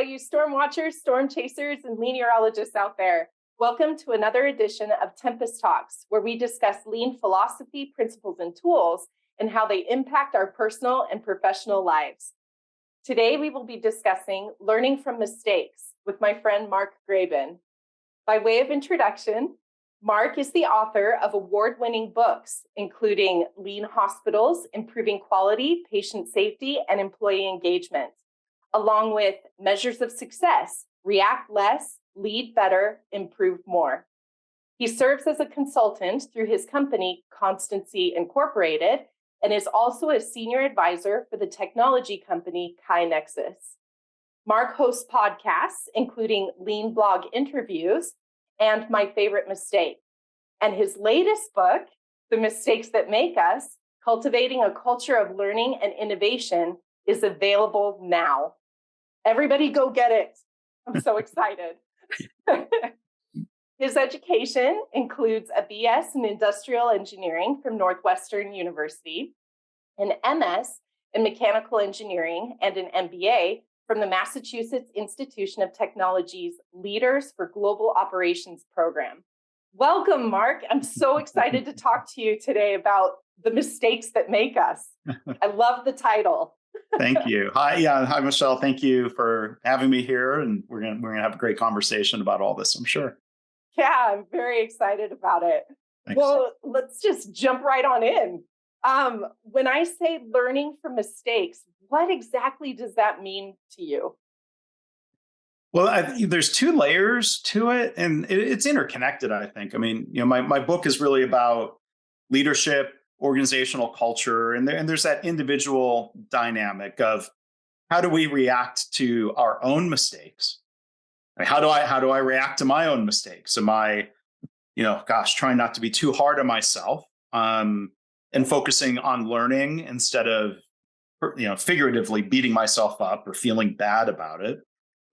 all you storm watchers, storm chasers, and Leanierologists out there. Welcome to another edition of Tempest Talks, where we discuss lean philosophy, principles, and tools, and how they impact our personal and professional lives. Today, we will be discussing learning from mistakes with my friend Mark Graban. By way of introduction, Mark is the author of award-winning books, including Lean Hospitals, Improving Quality, Patient Safety, and Employee Engagement, along with Measures of Success, React Less, Lead Better, Improve More. He serves as a consultant through his company, Constancy Incorporated, and is also a senior advisor for the technology company, KaiNexus. Mark hosts podcasts, including Lean Blog Interviews and My Favorite Mistake. And his latest book, The Mistakes That Make Us, Cultivating a Culture of Learning and Innovation, is available now. Everybody go get it. I'm so excited. His education includes a BS in Industrial Engineering from Northwestern University, an MS in Mechanical Engineering, and an MBA from the Massachusetts Institution of Technology's Leaders for Global Operations program. Welcome, Mark. I'm so excited to talk to you today about the mistakes that make us. I love the title. Thank you. Hi, Michelle. Thank you for having me here, and we're gonna have a great conversation about all this, I'm sure. Yeah, I'm very excited about it. Thanks. Well, let's just jump right on in. When I say learning from mistakes, what exactly does that mean to you? Well, there's two layers to it, and it's interconnected, I think. I mean, my book is really about leadership, organizational culture, and there's that individual dynamic of how do we react to our own mistakes? I mean, how do I react to my own mistakes? Am I, trying not to be too hard on myself, and focusing on learning instead of, figuratively beating myself up or feeling bad about it?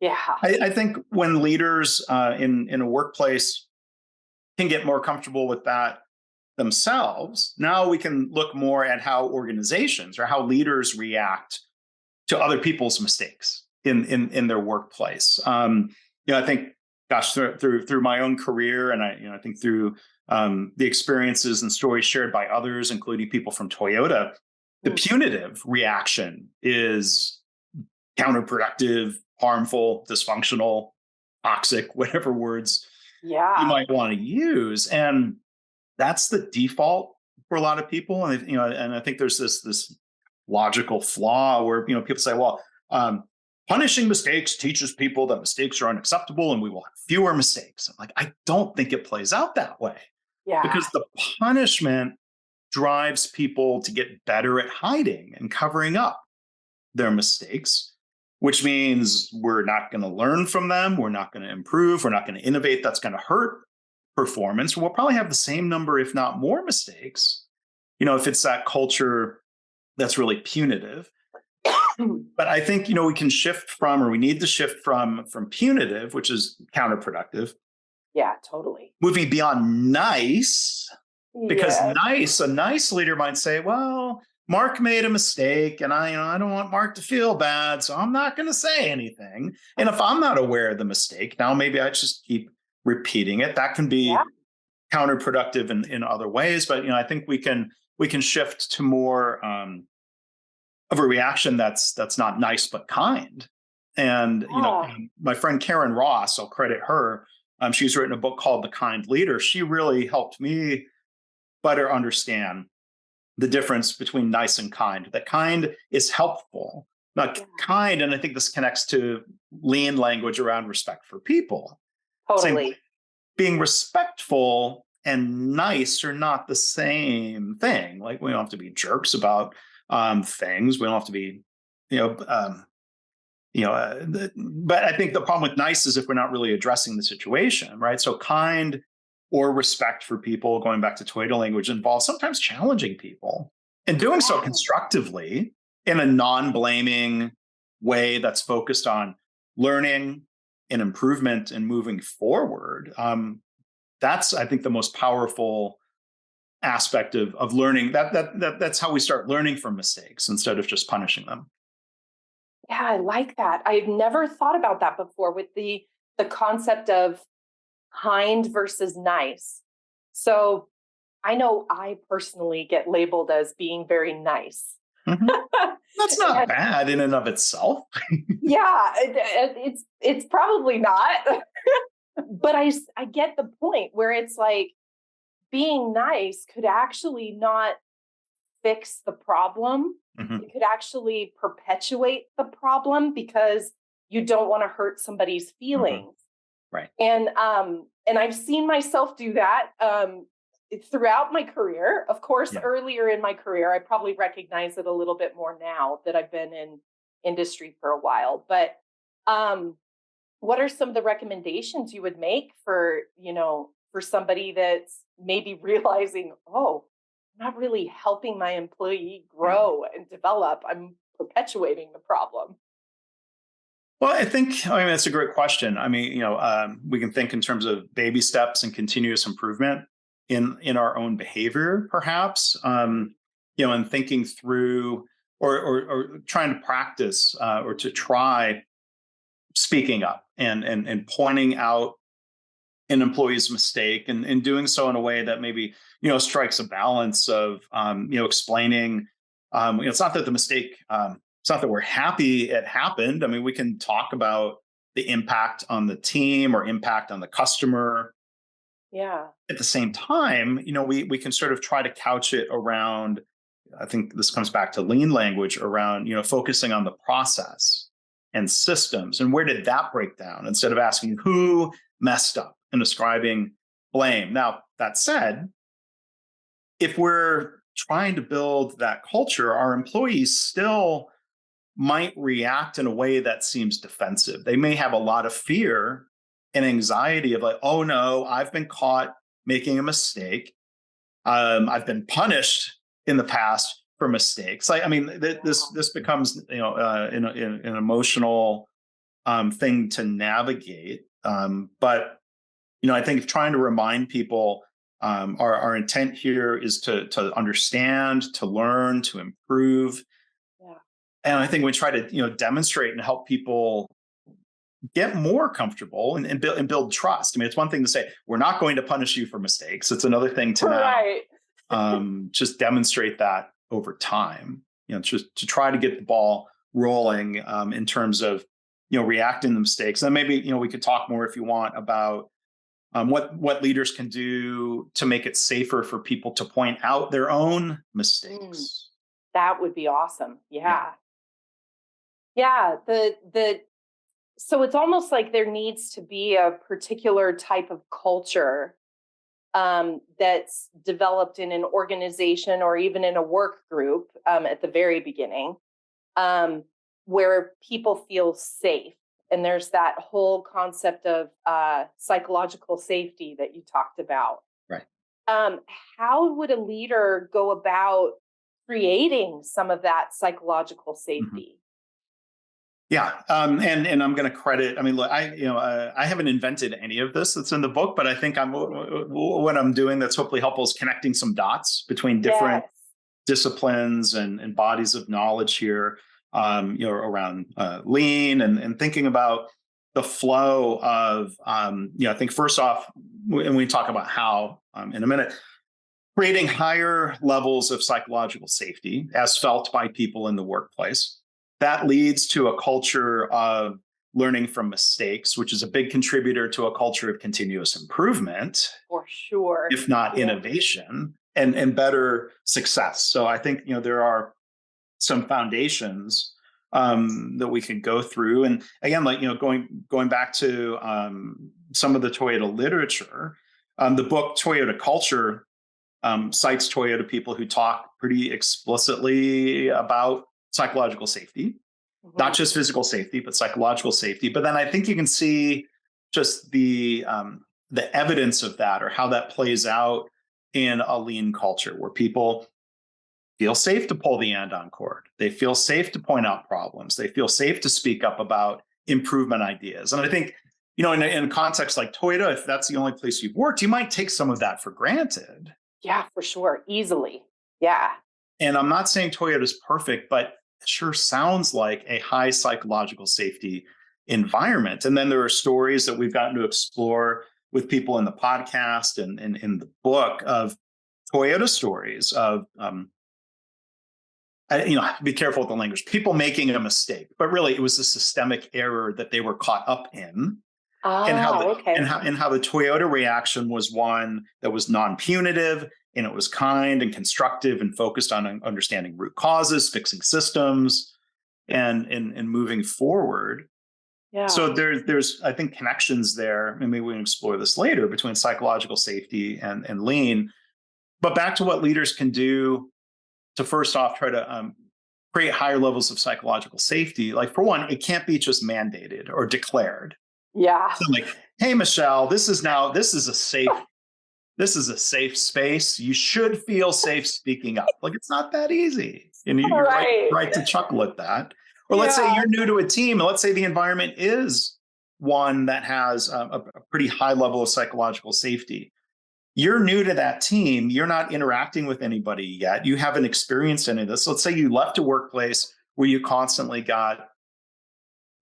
Yeah. I think when leaders in a workplace can get more comfortable with that themselves, now we can look more at how organizations or how leaders react to other people's mistakes in their workplace. I think, through my own career, and I think through the experiences and stories shared by others, including people from Toyota, the punitive reaction is counterproductive, harmful, dysfunctional, toxic, whatever words you might want to use. And that's the default for a lot of people. And, and I think there's this logical flaw where, people say, well, punishing mistakes teaches people that mistakes are unacceptable and we will have fewer mistakes. I'm like, I don't think it plays out that way. Yeah. Because the punishment drives people to get better at hiding and covering up their mistakes, which means we're not going to learn from them. We're not going to improve. We're not going to innovate. That's going to hurt performance. We'll probably have the same number, if not more mistakes, if it's that culture that's really punitive. But I think, we can shift from, or we need to shift from punitive, which is counterproductive. Yeah, totally. Moving beyond nice, because a nice leader might say, well, Mark made a mistake and I don't want Mark to feel bad, so I'm not going to say anything. And if I'm not aware of the mistake, now maybe I just keep repeating it. That can be counterproductive in other ways. But, I think we can shift to more of a reaction that's not nice, but kind. And, my friend Karen Ross, I'll credit her. She's written a book called The Kind Leader. She really helped me better understand the difference between nice and kind. That kind is helpful, not kind. And I think this connects to lean language around respect for people. Totally. Being respectful and nice are not the same thing. Like, we don't have to be jerks about things. We don't have to be, but I think the problem with nice is if we're not really addressing the situation, right? So kind or respect for people, going back to Toyota language, involves sometimes challenging people and doing so constructively in a non-blaming way that's focused on learning and improvement and moving forward. That's, I think, the most powerful aspect of learning. That's how we start learning from mistakes instead of just punishing them. Yeah, I like that. I've never thought about that before with the concept of kind versus nice. So I know I personally get labeled as being very nice. Mhm. That's not And bad in and of itself. yeah, it's probably not, but I get the point where it's like being nice could actually not fix the problem. Mhm. It could actually perpetuate the problem because you don't want to hurt somebody's Mhm. feelings. Right. And I've seen myself do that throughout my career. Of course, Yeah. earlier in my career, I probably recognize it a little bit more now that I've been in industry for a while. But um, what are some of the recommendations you would make for, for somebody that's maybe realizing, oh, I'm not really helping my employee Yeah. grow and develop. I'm perpetuating the problem. Well, I mean, that's a great question. I mean, we can think in terms of baby steps and continuous improvement in our own behavior, perhaps, and thinking through or trying to practice or to try speaking up and pointing out an employee's mistake and doing so in a way that maybe strikes a balance of explaining it's not that the mistake it's not that we're happy it happened. I mean, we can talk about the impact on the team or impact on the customer. Yeah. At the same time, we can sort of try to couch it around, I think this comes back to lean language around, focusing on the process and systems and where did that break down instead of asking who messed up and ascribing blame. Now, that said, if we're trying to build that culture, our employees still might react in a way that seems defensive. They may have a lot of fear and anxiety of like, oh no, I've been caught making a mistake. I've been punished in the past for mistakes. Like, I mean, this becomes an emotional thing to navigate. But I think trying to remind people our intent here is to understand, to learn, to improve. Yeah. And I think we try to demonstrate and help people get more comfortable and build trust. I mean, it's one thing to say we're not going to punish you for mistakes. It's another thing to now Right. just demonstrate that over time. Just to try to get the ball rolling in terms of reacting to mistakes. And maybe we could talk more if you want about what leaders can do to make it safer for people to point out their own Mm, mistakes. that would be awesome. Yeah. Yeah. Yeah. So it's almost like there needs to be a particular type of culture that's developed in an organization or even in a work group at the very beginning, um, where people feel safe. And there's that whole concept of psychological safety that you talked about. Right. Um, how would a leader go about creating some of that psychological Mhm. safety? Yeah, and I'm going to credit. I mean, look, I haven't invented any of this that's in the book, but I think what I'm doing that's hopefully helpful is connecting some dots between different Yes. disciplines and bodies of knowledge here, around lean and thinking about the flow of, I think first off, and we talk about how in a minute, creating higher levels of psychological safety as felt by people in the workplace. That leads to a culture of learning from mistakes, which is a big contributor to a culture of continuous improvement, For sure. if not Yeah. innovation, and better success. So I think there are some foundations that we can go through, and again, like going back to some of the Toyota literature, the book Toyota Culture cites Toyota people who talk pretty explicitly about psychological safety, not Mhm. just physical safety, but psychological safety. But then I think you can see just the evidence of that or how that plays out in a lean culture where people feel safe to pull the andon cord. They feel safe to point out problems. They feel safe to speak up about improvement ideas. And I think, in a context like Toyota, if that's the only place you've worked, you might take some of that for granted. Yeah, for sure. Easily. Yeah. And I'm not saying Toyota is perfect, but sure sounds like a high psychological safety environment. And then there are stories that we've gotten to explore with people in the podcast and in the book of Toyota stories of, be careful with the language, people making a mistake, but really it was a systemic error that they were caught up in. And how the Okay. and how the Toyota reaction was one that was non-punitive, and it was kind and constructive and focused on understanding root causes, fixing systems, and moving forward. Yeah. So there's I think connections there, and maybe we can explore this later, between psychological safety and lean. But back to what leaders can do to first off try to create higher levels of psychological safety. Like, for one, it can't be just mandated or declared. Yeah. So like, hey, Michelle, this is a safe space. You should feel safe speaking up. Like, it's not that easy. And you're right to chuckle at that. Or let's say you're new to a team, and let's say the environment is one that has a pretty high level of psychological safety. You're new to that team. You're not interacting with anybody yet. You haven't experienced any of this. Let's say you left a workplace where you constantly got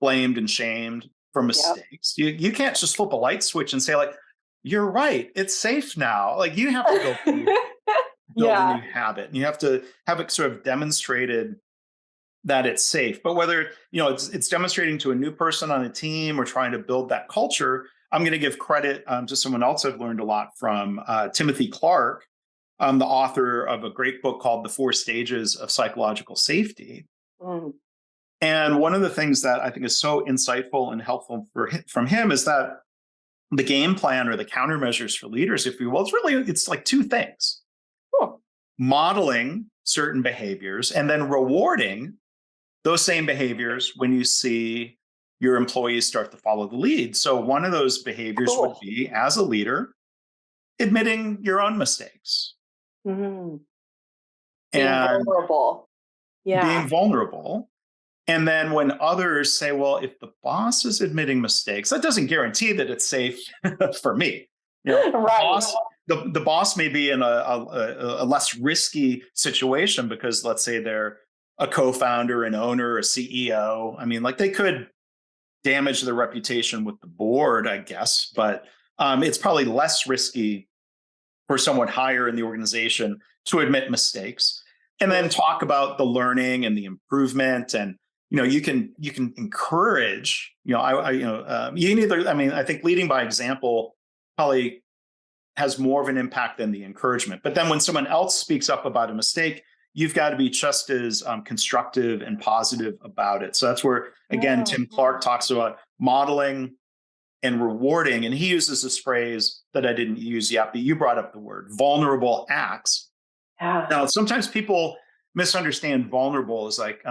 blamed and shamed for mistakes. Yep. You can't just flip a light switch and say, like, you're right, it's safe now. Like, you have to go build a new habit. And you have to have it sort of demonstrated that it's safe. But whether it's demonstrating to a new person on a team or trying to build that culture, I'm going to give credit to someone else I've learned a lot from, Timothy Clark, the author of a great book called The 4 Stages of Psychological Safety. Mm. And one of the things that I think is so insightful and helpful from him is that the game plan or the countermeasures for leaders, if you will, it's like 2 things. Cool. Modeling certain behaviors and then rewarding those same behaviors when you see your employees start to follow the lead. So one of those behaviors would be, as a leader, admitting your own mistakes. Mm-hmm. Being vulnerable. Yeah. Being vulnerable. And then when others say, well, if the boss is admitting mistakes, that doesn't guarantee that it's safe for me. Right. The boss may be in a less risky situation because, let's say, they're a co-founder, an owner, a CEO. I mean, like, they could damage their reputation with the board, I guess, but it's probably less risky for someone higher in the organization to admit mistakes and then talk about the learning and the improvement. And you can encourage. I think leading by example probably has more of an impact than the encouragement. But then when someone else speaks up about a mistake, you've got to be just as constructive and positive about it. So that's where, again, Tim Clark talks about modeling and rewarding. And he uses this phrase that I didn't use yet, but you brought up the word vulnerable acts. Yeah. Now, sometimes people misunderstand vulnerable as like,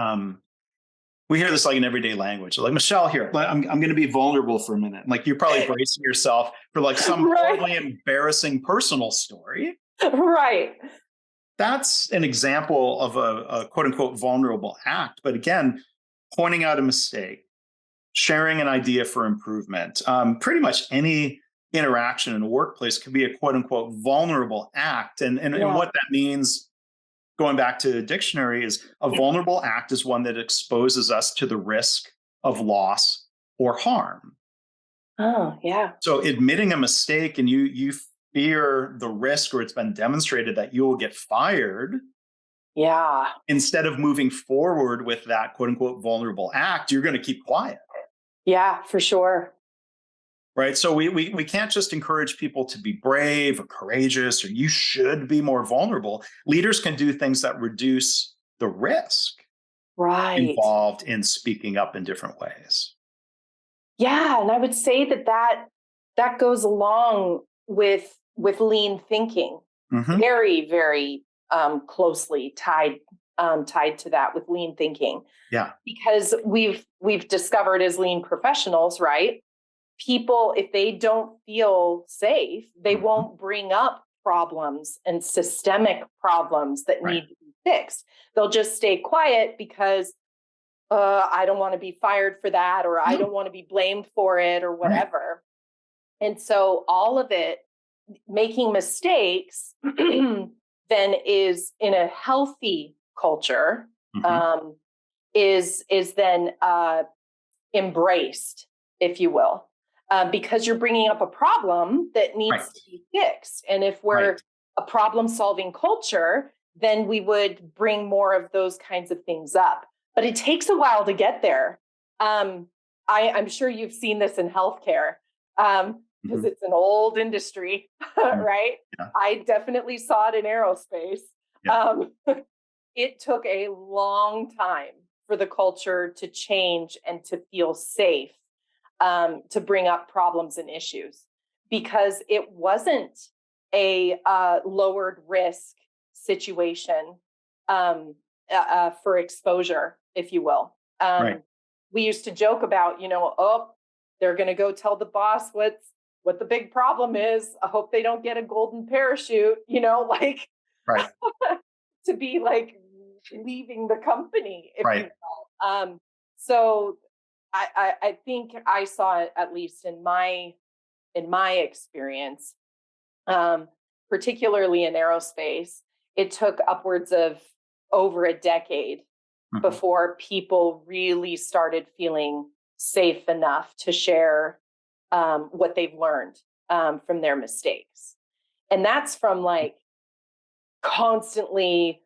we hear this like in everyday language. Like, Michelle, here, I'm going to be vulnerable for a minute. Like, you're probably bracing yourself for like some horribly embarrassing personal story. Right. That's an example of a quote unquote vulnerable act. But again, pointing out a mistake, sharing an idea for improvement, pretty much any interaction in a workplace could be a quote unquote vulnerable act. And what that means, going back to the dictionary, is a vulnerable act is one that exposes us to the risk of loss or harm. Oh, yeah. So admitting a mistake and you fear the risk, or it's been demonstrated that you will get fired. Yeah. Instead of moving forward with that quote unquote vulnerable act, you're going to keep quiet. Yeah, for sure. Right. So we can't just encourage people to be brave or courageous, or you should be more vulnerable. Leaders can do things that reduce the risk involved in speaking up in different ways. Yeah. And I would say that goes along with lean thinking. Mm-hmm. Very, very closely tied to that with lean thinking. Yeah. Because we've discovered as lean professionals, right? People, if they don't feel safe, they won't bring up problems and systemic problems that need to be fixed. They'll just stay quiet because I don't want to be fired for that, or I don't want to be blamed for it, or whatever. Right. And so all of it, making mistakes then is in a healthy culture. Mm-hmm. is then embraced, if you will, because you're bringing up a problem that needs to be fixed. And if we're a problem-solving culture, then we would bring more of those kinds of things up. But it takes a while to get there. I'm sure you've seen this in healthcare, because it's an old industry, right? Yeah. I definitely saw it in aerospace. Yeah. It took a long time for the culture to change and to feel safe, to bring up problems and issues, because it wasn't a lowered risk situation for exposure, if you will. We used to joke about, they're going to go tell the boss what the big problem is. I hope they don't get a golden parachute, to be like leaving the company, if you will. So I think I saw it, at least in my experience, particularly in aerospace. It took upwards of over a decade before people really started feeling safe enough to share what they've learned from their mistakes. And that's from like constantly,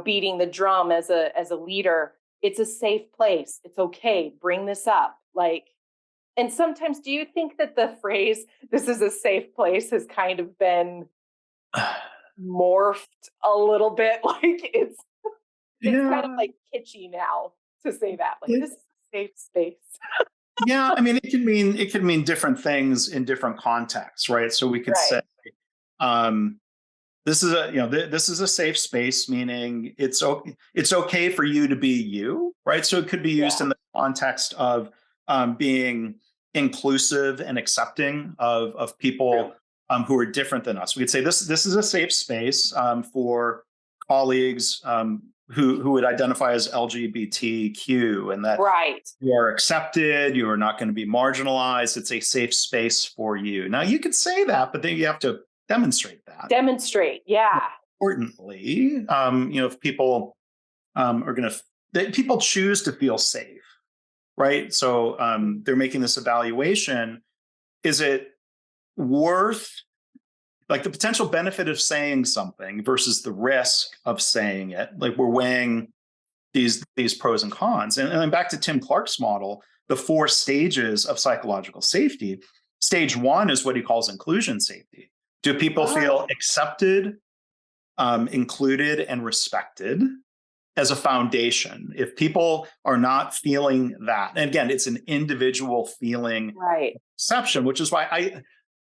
beating the drum as a leader. It's a safe place. It's okay. Bring this up. And sometimes, do you think that the phrase "this is a safe place" has kind of been morphed a little bit? It's kind of like kitschy now to say that. This is a safe space. Yeah, I mean, it can mean different things in different contexts, right? So we could say, this is a safe space, meaning it's okay for you to be you, right? So it could be used in the context of being inclusive and accepting of people who are different than us. We could say this is a safe space for colleagues who would identify as LGBTQ, and that you are accepted, you are not going to be marginalized. It's a safe space for you. Now, you could say that, but then you have to demonstrate that. Yeah. Importantly, if people people choose to feel safe, right? So they're making this evaluation. Is it worth the potential benefit of saying something versus the risk of saying it? We're weighing these pros and cons. And then back to Tim Clark's model, the 4 stages of psychological safety. Stage 1 is what he calls inclusion safety. Do people feel accepted, included, and respected as a foundation? If people are not feeling that, and again, it's an individual feeling perception, which is why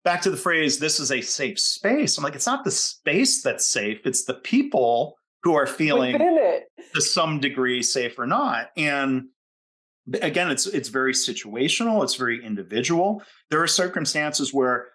back to the phrase, this is a safe space. I'm like, it's not the space that's safe. It's the people who are feeling to some degree safe or not. And again, it's very situational. It's very individual. There are circumstances where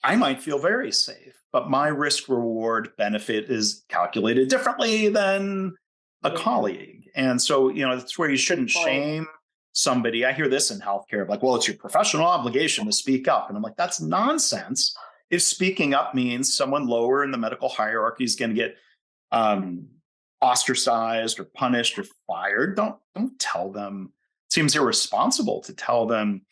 I might feel very safe, but my risk reward benefit is calculated differently than a colleague. And so, that's where you shouldn't shame somebody. I hear this in healthcare, well, it's your professional obligation to speak up. And I'm like, that's nonsense. If speaking up means someone lower in the medical hierarchy is going to get ostracized or punished or fired, don't tell them. It seems irresponsible to tell them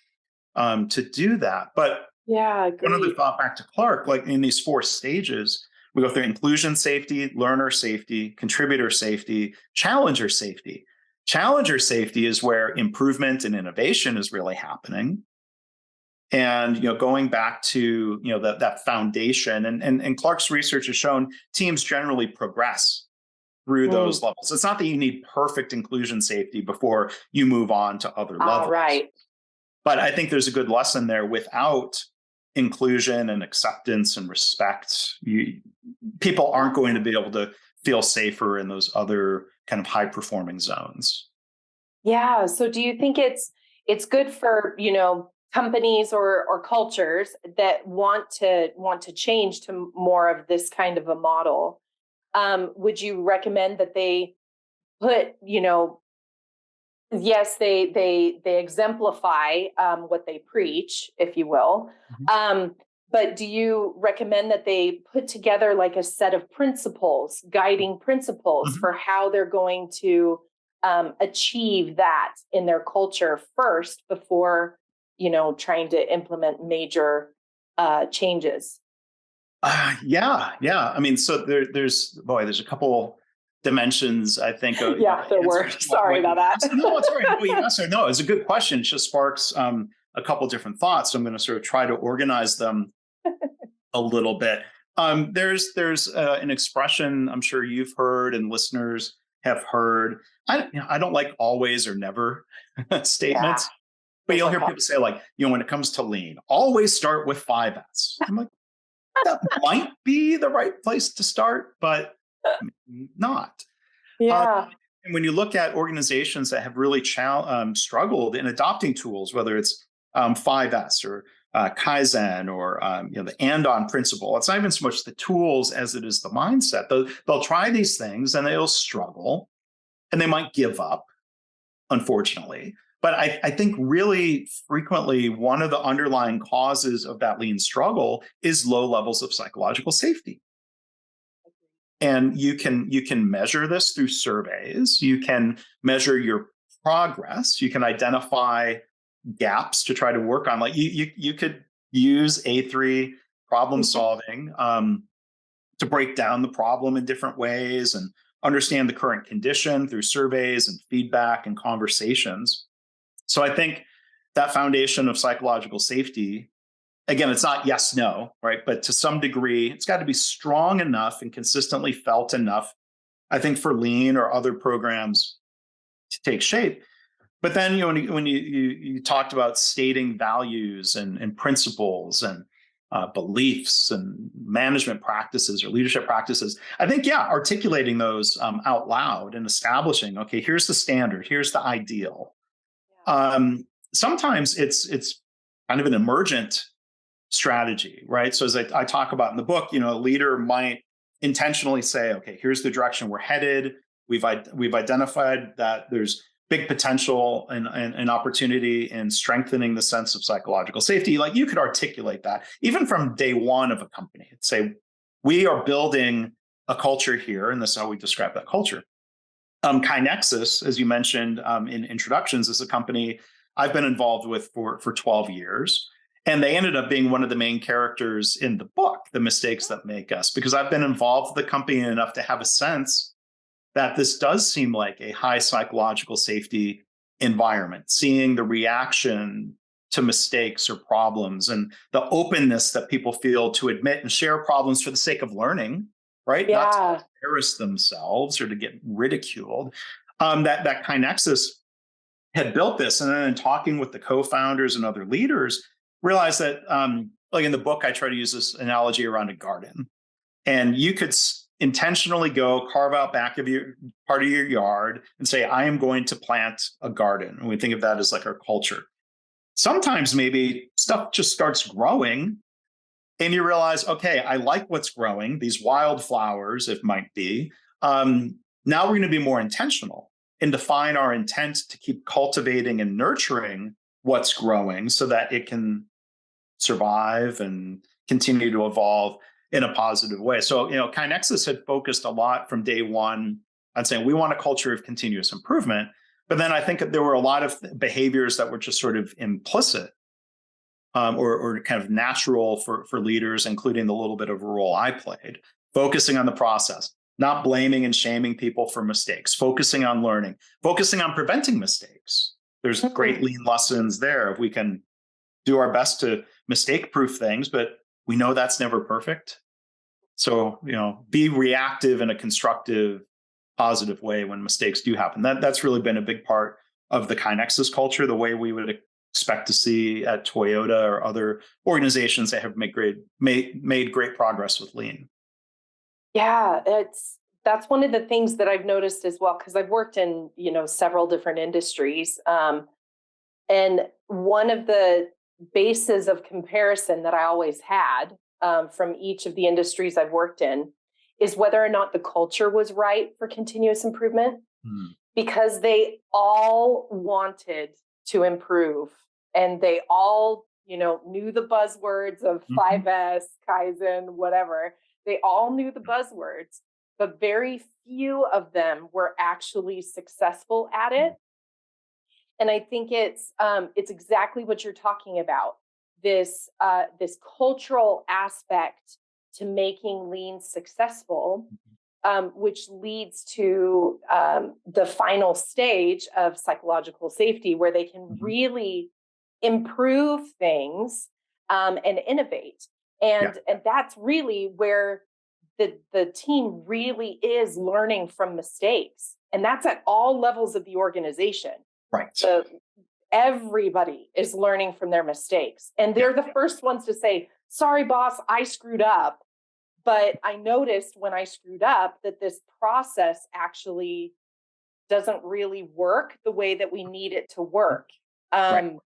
to do that. But one other thought back to Clark, in these 4 stages, we go through inclusion safety, learner safety, contributor safety, challenger safety. Challenger safety is where improvement and innovation is really happening. And, going back to, that foundation, and Clark's research has shown teams generally progress through those levels. It's not that you need perfect inclusion safety before you move on to other levels. But I think there's a good lesson there. Without inclusion and acceptance and respect, people aren't going to be able to feel safer in those other kind of high performing zones. Yeah. So do you think it's good for, companies or cultures that want to change to more of this kind of a model? Would you recommend that they put, yes, they exemplify what they preach, if you will. But do you recommend that they put together a set of principles, guiding principles for how they're going to achieve that in their culture first before, trying to implement major changes? Yeah. I mean, so there's a couple dimensions, I think. Yeah, there were. Sorry about that. No, it's all right. No, yes or no. It's a good question. It just sparks a couple different thoughts. So I'm going to sort of try to organize them a little bit. There's an expression I'm sure you've heard and listeners have heard. I don't like always or never statements, but you'll hear people say like, when it comes to lean, always start with 5S. I'm like, that might be the right place to start, but not. Yeah. And when you look at organizations that have really struggled in adopting tools, whether it's 5S or Kaizen or the and-on principle, it's not even so much the tools as it is the mindset. They'll try these things and they'll struggle and they might give up, unfortunately. But I think really frequently one of the underlying causes of that lean struggle is low levels of psychological safety. And you can measure this through surveys. You can measure your progress. You can identify gaps to try to work on. Like you could use A3 problem solving to break down the problem in different ways and understand the current condition through surveys and feedback and conversations. So I think that foundation of psychological safety, again, it's not yes, no, right? But to some degree, it's got to be strong enough and consistently felt enough, I think, for lean or other programs to take shape. But then, when you talked about stating values and principles and beliefs and management practices or leadership practices, I think, articulating those out loud and establishing, okay, here's the standard, here's the ideal. Sometimes it's kind of an emergent strategy, right? So as I talk about in the book, a leader might intentionally say, okay, here's the direction we're headed. We've identified that there's big potential and opportunity in strengthening the sense of psychological safety. Like you could articulate that even from day one of a company. Say, we are building a culture here, and this is how we describe that culture. KaiNexus, as you mentioned in introductions, is a company I've been involved with for 12 years. And they ended up being one of the main characters in the book, The Mistakes That Make Us, because I've been involved with the company enough to have a sense that this does seem like a high psychological safety environment, seeing the reaction to mistakes or problems and the openness that people feel to admit and share problems for the sake of learning, right? Yeah. Not to embarrass themselves or to get ridiculed. That KaiNexus had built this. And then in talking with the co-founders and other leaders, realized that, like in the book, I try to use this analogy around a garden. And you could intentionally go carve out back of your part of your yard and say, I am going to plant a garden. And we think of that as like our culture. Sometimes maybe stuff just starts growing and you realize, okay, I like what's growing, these wildflowers, it might be. Now we're going to be more intentional and define our intent to keep cultivating and nurturing what's growing so that it can survive and continue to evolve in a positive way. So, KaiNexus had focused a lot from day one on saying we want a culture of continuous improvement. But then I think that there were a lot of behaviors that were just sort of implicit or kind of natural for leaders, including the little bit of a role I played, focusing on the process, not blaming and shaming people for mistakes, focusing on learning, focusing on preventing mistakes. There's great lean lessons there. If we can do our best to mistake-proof things, but we know that's never perfect. So, be reactive in a constructive, positive way when mistakes do happen. That's really been a big part of the KaiNexus culture, the way we would expect to see at Toyota or other organizations that have made great progress with lean. Yeah, that's one of the things that I've noticed as well, because I've worked in, several different industries. And one of the bases of comparison that I always had from each of the industries I've worked in is whether or not the culture was right for continuous improvement, because they all wanted to improve and they all, knew the buzzwords of 5S, Kaizen, whatever. They all knew the buzzwords, but very few of them were actually successful at it. And I think it's exactly what you're talking about. This cultural aspect to making lean successful, which leads to the final stage of psychological safety, where they can really improve things and innovate. And that's really where the team really is learning from mistakes. And that's at all levels of the organization. Right. So everybody is learning from their mistakes. And they're the first ones to say, sorry, boss, I screwed up. But I noticed when I screwed up that this process actually doesn't really work the way that we need it to work. And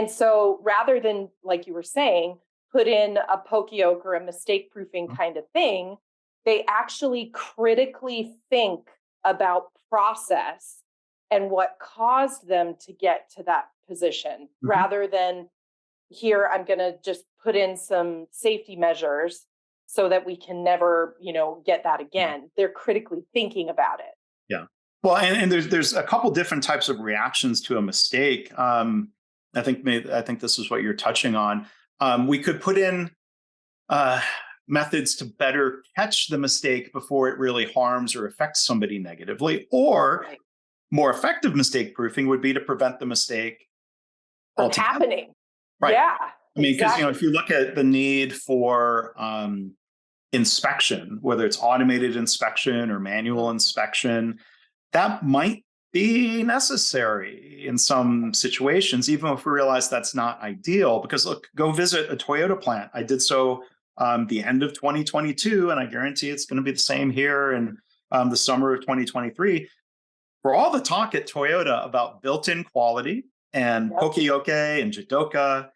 so rather than, like you were saying, put in a poke-yoke or a mistake proofing kind of thing, they actually critically think about process and what caused them to get to that position, rather than, here, I'm going to just put in some safety measures so that we can never, get that again. They're critically thinking about it. Yeah. Well, and there's a couple different types of reactions to a mistake. I think this is what you're touching on. We could put in methods to better catch the mistake before it really harms or affects somebody negatively, or more effective mistake proofing would be to prevent the mistake from happening. Right. Yeah. I mean, because if you look at the need for inspection, whether it's automated inspection or manual inspection, that might be necessary in some situations, even if we realize that's not ideal. Because look, go visit a Toyota plant. I did so the end of 2022, and I guarantee it's going to be the same here in the summer of 2023. For all the talk at Toyota about built-in quality and poke-yoke and jidoka,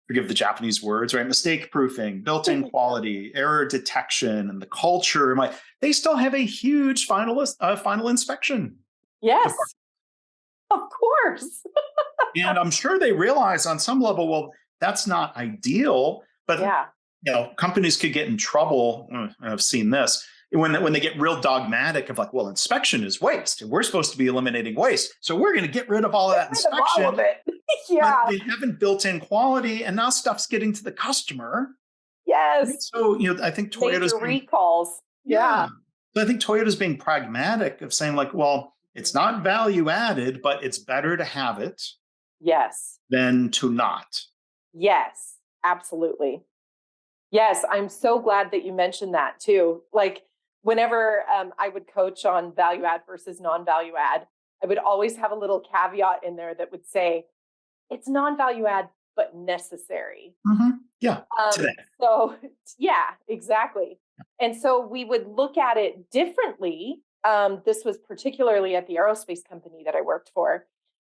forgive the Japanese words, right? Mistake proofing, built-in quality, error detection, and the culture, they still have a huge final inspection. Yes, of course. And I'm sure they realize on some level, well, that's not ideal, but companies could get in trouble. I've seen this when they get real dogmatic of like, well, inspection is waste, and we're supposed to be eliminating waste, so we're going to get rid of all of that inspection. All of it. But they haven't built in quality, and now stuff's getting to the customer. Yes. So I think Toyota's recalls. Yeah. So I think Toyota's being pragmatic of saying like, well, it's not value added, but it's better to have it. Yes. Than to not. Yes, absolutely. Yes, I'm so glad that you mentioned that too. Like whenever I would coach on value add versus non-value add, I would always have a little caveat in there that would say, it's non-value add, but necessary. Yeah. Today. So yeah, exactly. And so we would look at it differently. This was particularly at the aerospace company that I worked for.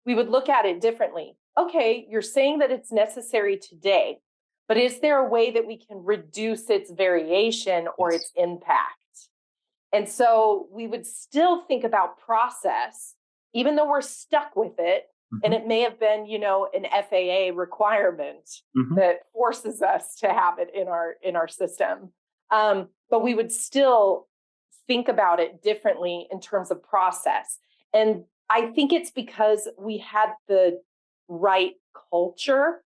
We would look at it differently. Okay, you're saying that it's necessary today, but is there a way that we can reduce its variation or its impact? And so we would still think about process, even though we're stuck with it. And it may have been, an FAA requirement that forces us to have it in our system. But we would still think about it differently in terms of process. And I think it's because we had the right culture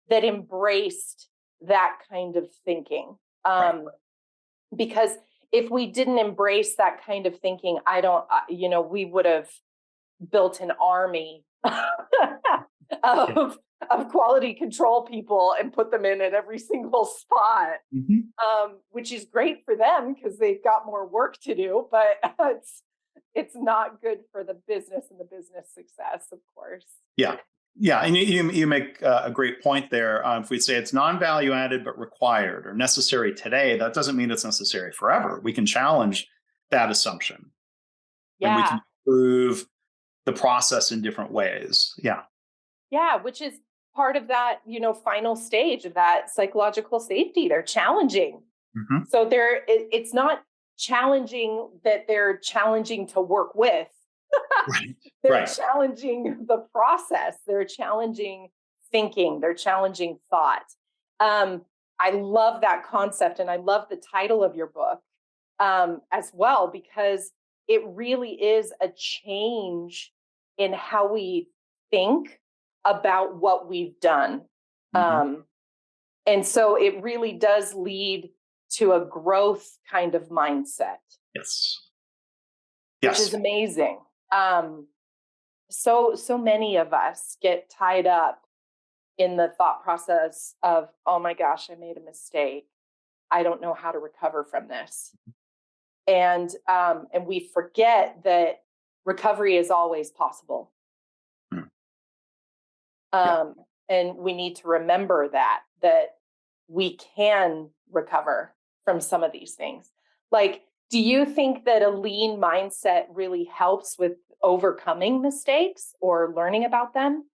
that embraced that kind of thinking. Because if we didn't embrace that kind of thinking, we would have built an army of quality control people and put them in at every single spot, which is great for them because they've got more work to do, but it's not good for the business and the business success, of course. Yeah. And you make a great point there. If we say it's non-value added but required or necessary today, that doesn't mean it's necessary forever. We can challenge that assumption. And we can improve the process in different ways. Yeah, which is part of that, final stage of that psychological safety. They're challenging. So it's not challenging that they're challenging to work with. They're challenging the process. They're challenging thinking. They're challenging thought. I love that concept. And I love the title of your book, as well, because it really is a change in how we think about what we've done. And so it really does lead to a growth kind of mindset. Yes. Which is amazing. So many of us get tied up in the thought process of, oh my gosh, I made a mistake. I don't know how to recover from this. And we forget that recovery is always possible. And we need to remember that we can recover from some of these things. Like, do you think that a lean mindset really helps with overcoming mistakes or learning about them?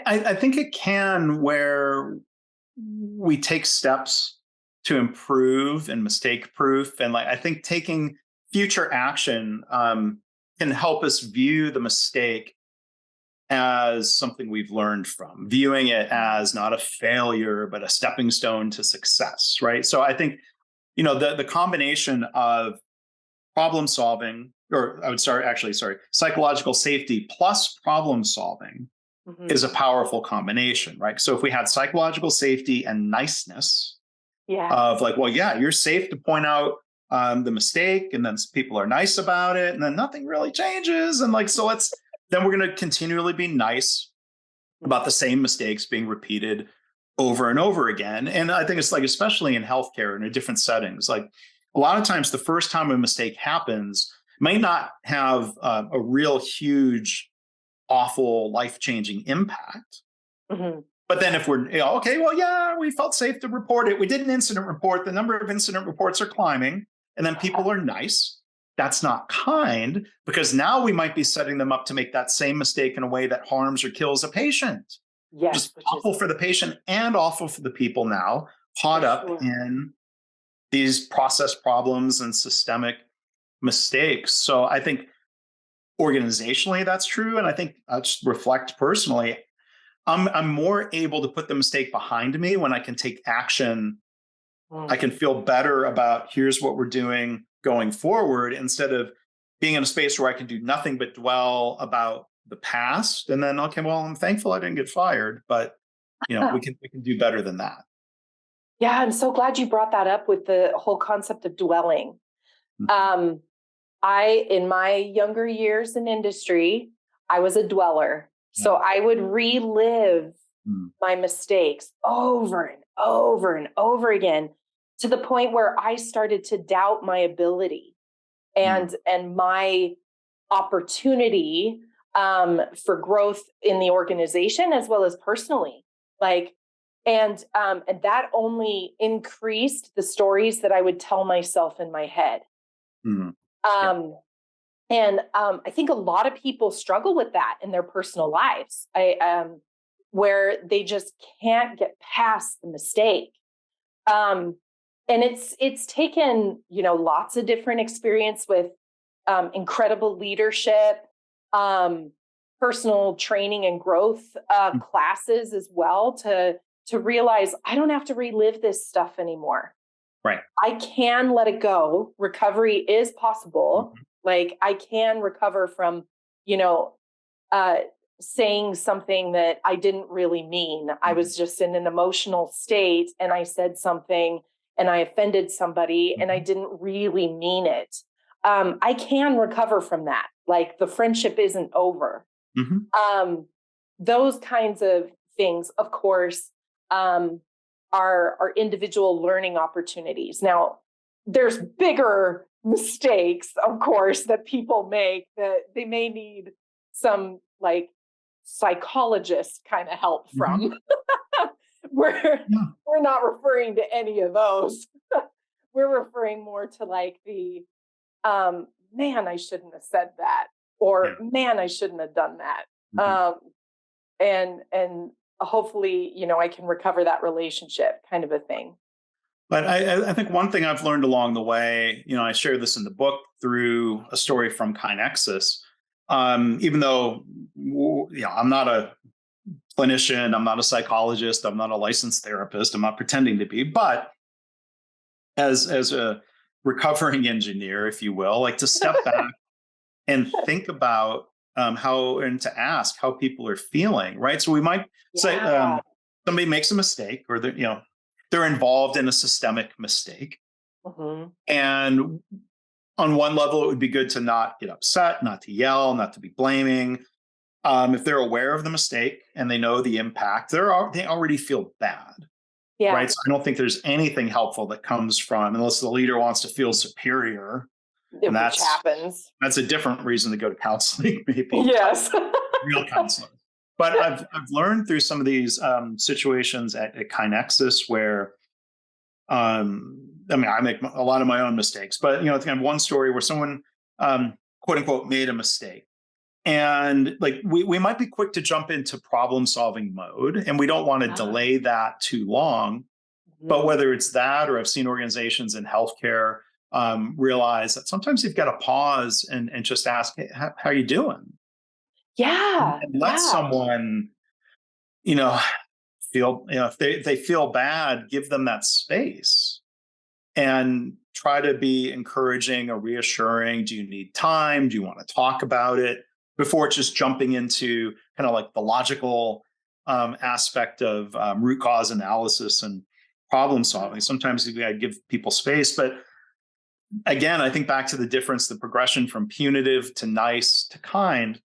I think it can, where we take steps to improve and mistake proof. And I think taking future action can help us view the mistake as something we've learned from, viewing it as not a failure, but a stepping stone to success, right? So I think, the combination of problem solving, or I would psychological safety plus problem solving is a powerful combination, right? So if we had psychological safety and niceness of you're safe to point out the mistake, and then people are nice about it, and then nothing really changes. And then we're going to continually be nice about the same mistakes being repeated over and over again. And I think it's especially in healthcare and in different settings, a lot of times the first time a mistake happens might not have a real huge, awful, life-changing impact. But then if we're, we felt safe to report it. We did an incident report. The number of incident reports are climbing. And then people are nice. That's not kind, because now we might be setting them up to make that same mistake in a way that harms or kills a patient. Yes. Just awful for the patient and awful for the people now caught up in these process problems and systemic mistakes. So I think organizationally that's true. And I think I just reflect personally, I'm more able to put the mistake behind me when I can take action. I can feel better about here's what we're doing going forward, instead of being in a space where I can do nothing but dwell about the past. And then, I'm thankful I didn't get fired, but we can do better than that. Yeah, I'm so glad you brought that up with the whole concept of dwelling. In my younger years in industry, I was a dweller. So I would relive my mistakes over and over and over again, to the point where I started to doubt my ability and my opportunity for growth in the organization as well as personally. And that only increased the stories that I would tell myself in my head. And I think a lot of people struggle with that in their personal lives, where they just can't get past the mistake. And it's taken, lots of different experience with incredible leadership, personal training and growth classes as well, to realize I don't have to relive this stuff anymore. Right. I can let it go. Recovery is possible. I can recover from, saying something that I didn't really mean. I was just in an emotional state and I said something and I offended somebody and I didn't really mean it. I can recover from that. The friendship isn't over. Those kinds of things, of course, are individual learning opportunities. Now, there's bigger mistakes, of course, that people make that they may need some psychologist kind of help from. We're not referring to any of those. We're referring more to the man, I shouldn't have said that, or man, I shouldn't have done that. And hopefully, I can recover that relationship, kind of a thing. But I think one thing I've learned along the way, I share this in the book through a story from KaiNexus. Even though, I'm not a clinician, I'm not a psychologist, I'm not a licensed therapist, I'm not pretending to be, but as a recovering engineer, if you will, like to step back and think about how, and to ask how people are feeling, right? So we might say somebody makes a mistake, or they're involved in a systemic mistake, and on one level, it would be good to not get upset, not to yell, not to be blaming. If they're aware of the mistake and they know the impact, they already feel bad. Yeah. Right. So I don't think there's anything helpful that comes from, unless the leader wants to feel superior. And which happens. That's a different reason to go to counseling, maybe. Yes. Real counseling. But I've learned through some of these situations at KaiNexus where, I make a lot of my own mistakes, but I have one story where someone, quote unquote, made a mistake. And like we might be quick to jump into problem solving mode, and we don't want to delay that too long. But whether it's that, or I've seen organizations in healthcare realize that sometimes you've got to pause and just ask, hey, how are you doing? Yeah. And let someone, feel, if they feel bad, give them that space and try to be encouraging or reassuring. Do you need time? Do you want to talk about it? Before just jumping into kind of like the logical aspect of root cause analysis and problem solving. Sometimes you got to give people space. But again, I think back to the difference, the progression from punitive to nice to kind.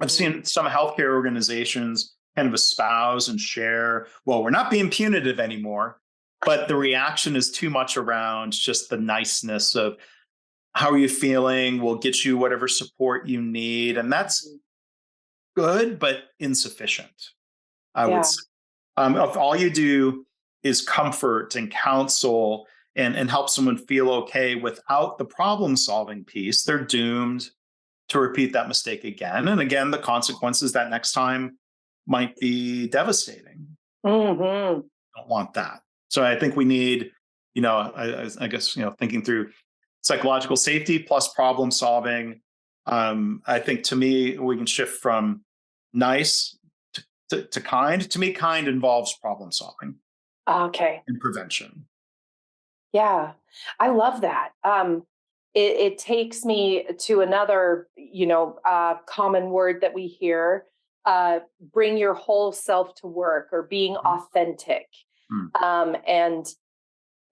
I've seen some healthcare organizations kind of espouse and share, well, we're not being punitive anymore, but the reaction is too much around just the niceness of, how are you feeling? We'll get you whatever support you need. And that's good, but insufficient, I would say. If all you do is comfort and counsel and help someone feel okay without the problem solving piece, they're doomed to repeat that mistake again. And again, the consequences that next time might be devastating. Don't want that. So I think we need, I guess, thinking through psychological safety plus problem solving. I think, to me, we can shift from nice to kind. To me, kind involves problem solving. Okay. And prevention. Yeah, I love that. It takes me to another, common word that we hear, bring your whole self to work, or being authentic. And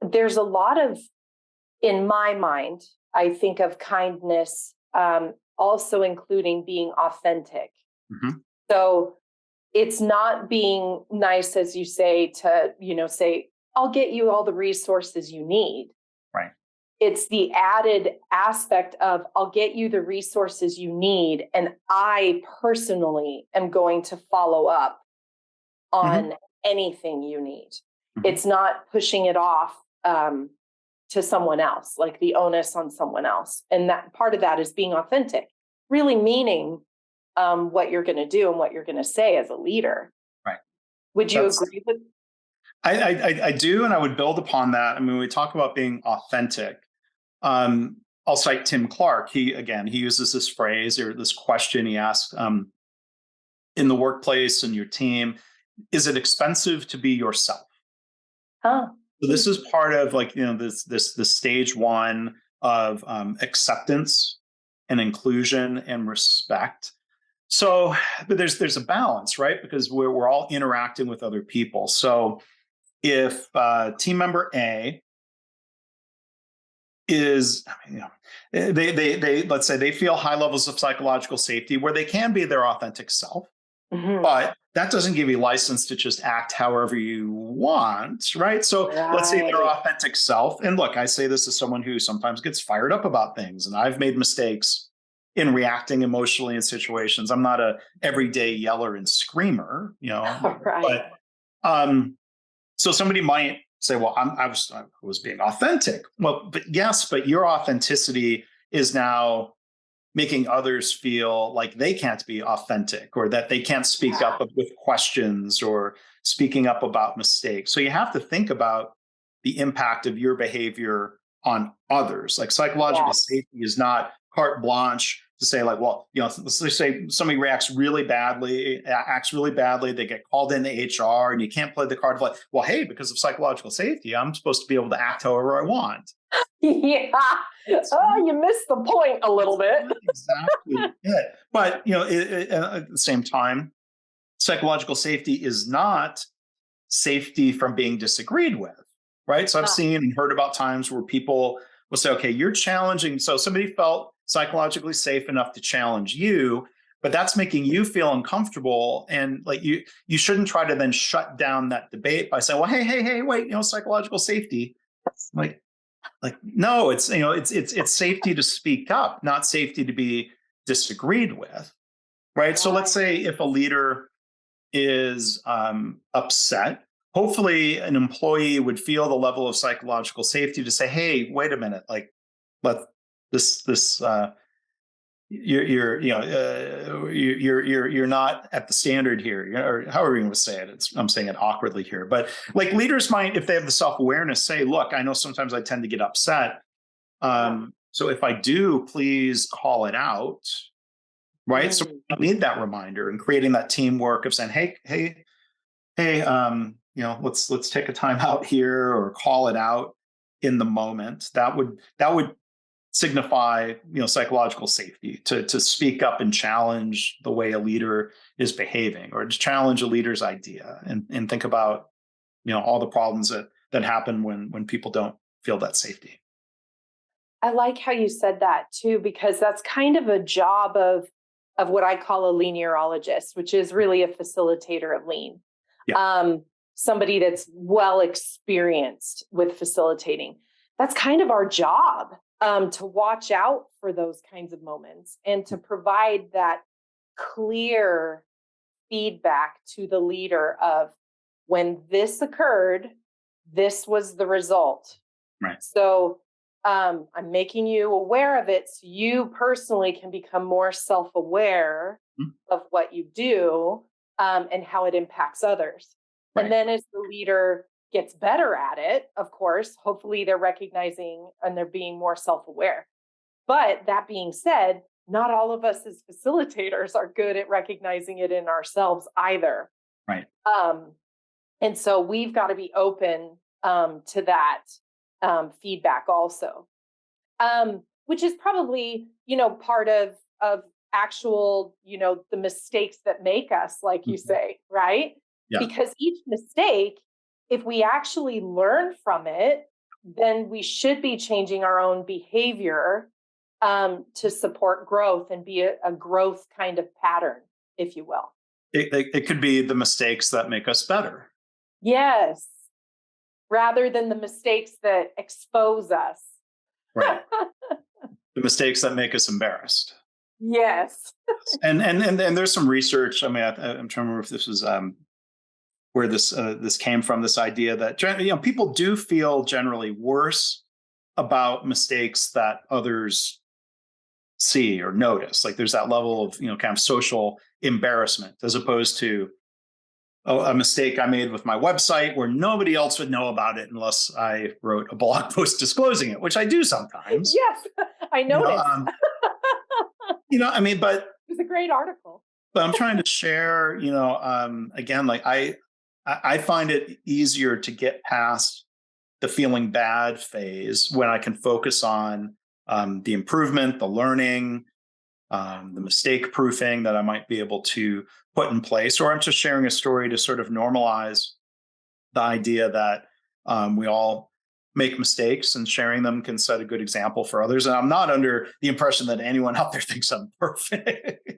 there's a lot of, in my mind, I think of kindness also including being authentic. So it's not being nice, as you say, to, say, I'll get you all the resources you need. Right. It's the added aspect of, I'll get you the resources you need, and I personally am going to follow up on anything you need. It's not pushing it off to someone else, like the onus on someone else. And that part of that is being authentic, really meaning what you're going to do and what you're going to say as a leader. Right. Would you agree with? I do, and I would build upon that. I mean, when we talk about being authentic, I'll cite Tim Clark. He uses this phrase, or this question he asks in the workplace and your team: is it expensive to be yourself? So this is part of this stage one of acceptance and inclusion and respect. So, but there's a balance, right? Because we're all interacting with other people. So if team member A is, they let's say they feel high levels of psychological safety where they can be their authentic self, but that doesn't give you license to just act however you want, right? So let's say their authentic self, and look, I say this as someone who sometimes gets fired up about things, and I've made mistakes in reacting emotionally in situations. I'm not a everyday yeller and screamer, but so somebody might say, well, I was being authentic. Well, but your authenticity is now making others feel like they can't be authentic, or that they can't speak up with questions, or speaking up about mistakes. So you have to think about the impact of your behavior on others. Like psychological safety is not carte blanche to say like, well, let's say somebody acts really badly, they get called into HR, and you can't play the card of like, well, hey, because of psychological safety, I'm supposed to be able to act however I want. Yeah. Oh, you missed the point a little bit. Exactly it. But, at the same time, psychological safety is not safety from being disagreed with, right? So I've seen and heard about times where people will say, okay, you're challenging. So somebody felt psychologically safe enough to challenge you, but that's making you feel uncomfortable. And like you shouldn't try to then shut down that debate by saying, well, hey, wait, psychological safety. Like, no, it's safety to speak up, not safety to be disagreed with, right? So let's say if a leader is upset, hopefully an employee would feel the level of psychological safety to say, hey, wait a minute, like let this you're not at the standard here, or however you want to say it. I'm saying it awkwardly here, but like leaders might, if they have the self-awareness, say, look, I know sometimes I tend to get upset. So if I do, please call it out. Right. So we need that reminder and creating that teamwork of saying, hey, let's take a time out here or call it out in the moment. That would signify, psychological safety to speak up and challenge the way a leader is behaving, or to challenge a leader's idea and think about, all the problems that happen when people don't feel that safety. I like how you said that too, because that's kind of a job of what I call a Leanierologist, which is really a facilitator of lean. Yeah. Somebody that's well experienced with facilitating. That's kind of our job, to watch out for those kinds of moments and to provide that clear feedback to the leader of, when this occurred, this was the result. Right. So I'm making you aware of it so you personally can become more self-aware of what you do, and how it impacts others. Right. And then as the leader gets better at it, of course, hopefully they're recognizing and they're being more self-aware. But that being said, not all of us as facilitators are good at recognizing it in ourselves either. Right. And so we've got to be open to that feedback also, which is probably, part of actual, the mistakes that make us, like you say, right? Yeah. Because each mistake, if we actually learn from it, then we should be changing our own behavior to support growth and be a growth kind of pattern, if you will. It could be the mistakes that make us better. Yes. Rather than the mistakes that expose us. Right. The mistakes that make us embarrassed. Yes. And there's some research. I mean, I'm trying to remember if this was where this came from. This idea that people do feel generally worse about mistakes that others see or notice. Like there's that level of kind of social embarrassment, as opposed to a mistake I made with my website where nobody else would know about it unless I wrote a blog post disclosing it, which I do sometimes. Yes, I noticed. But it was a great article. But I'm trying to share, again, like I find it easier to get past the feeling bad phase when I can focus on the improvement, the learning, the mistake proofing that I might be able to put in place, or I'm just sharing a story to sort of normalize the idea that we all make mistakes, and sharing them can set a good example for others. And I'm not under the impression that anyone out there thinks I'm perfect,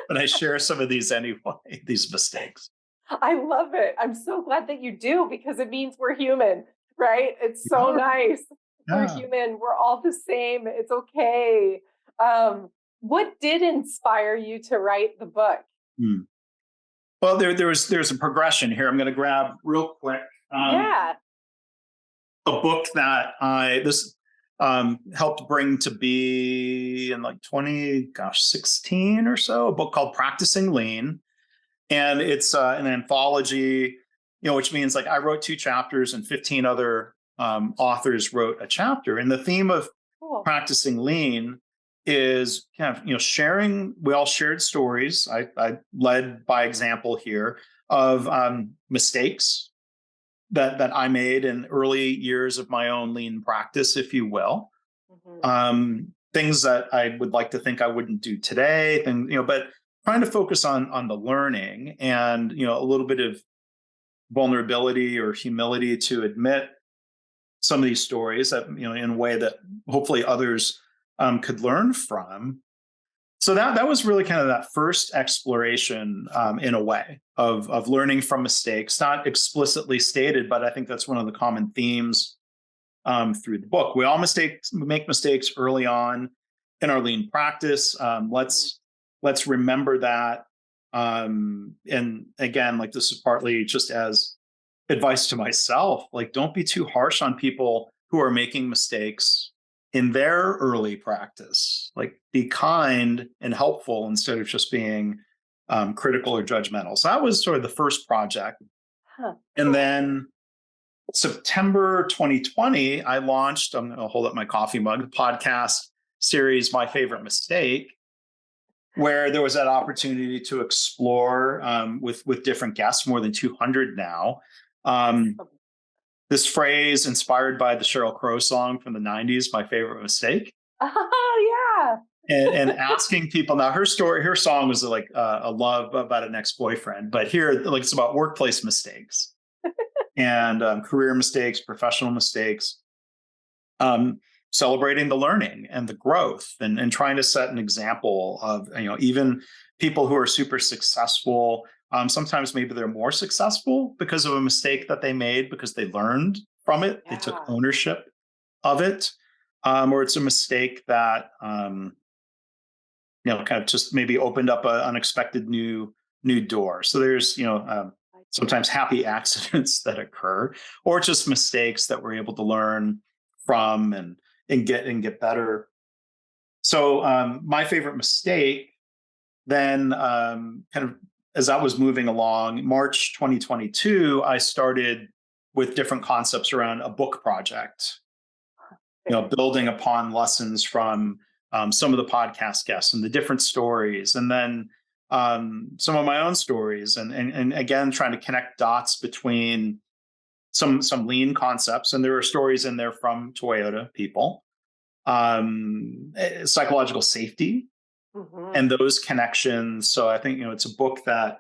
but I share some of these anyway, these mistakes. I love it. I'm so glad that you do, because it means we're human, right? It's so nice. Yeah. We're human. We're all the same. It's okay. What did inspire you to write the book? Well, there's a progression here. I'm going to grab real quick. A book that this helped bring to be in like 2016 or so, a book called Practicing Lean. And it's an anthology, which means like I wrote 2 chapters and 15 other authors wrote a chapter. And the theme of Practicing Lean is kind of, sharing. We all shared stories. I led by example here of mistakes that I made in early years of my own lean practice, if you will. Things that I would like to think I wouldn't do today, but trying to focus on the learning and, a little bit of vulnerability or humility to admit some of these stories that, in a way that hopefully others could learn from. So that was really kind of that first exploration, in a way, of learning from mistakes, not explicitly stated, but I think that's one of the common themes through the book. We all make mistakes early on in our lean practice. Let's remember that. And again, like, this is partly just as advice to myself, like, don't be too harsh on people who are making mistakes in their early practice. Like, be kind and helpful instead of just being critical or judgmental. So that was sort of the first project. And then September 2020, I launched, I'm going to hold up my coffee mug, the podcast series, My Favorite Mistake, where there was that opportunity to explore with different guests, more than 200 now. This phrase inspired by the Sheryl Crow song from the 90s, My Favorite Mistake. Oh, yeah. And asking people, now her song was like a love about an ex-boyfriend, but here, like, it's about workplace mistakes and career mistakes, professional mistakes, celebrating the learning and the growth, and trying to set an example of, even people who are super successful. Sometimes maybe they're more successful because of a mistake that they made, because they learned from it. Yeah. They took ownership of it. Or it's a mistake that, kind of just maybe opened up an unexpected new door. So there's, sometimes happy accidents that occur, or just mistakes that we're able to learn from and get better. So My Favorite Mistake, then kind of as I was moving along, March 2022, I started with different concepts around a book project, building upon lessons from some of the podcast guests and the different stories, and then some of my own stories, and again, trying to connect dots between some lean concepts. And there are stories in there from Toyota people, psychological safety, and those connections. So I think, it's a book that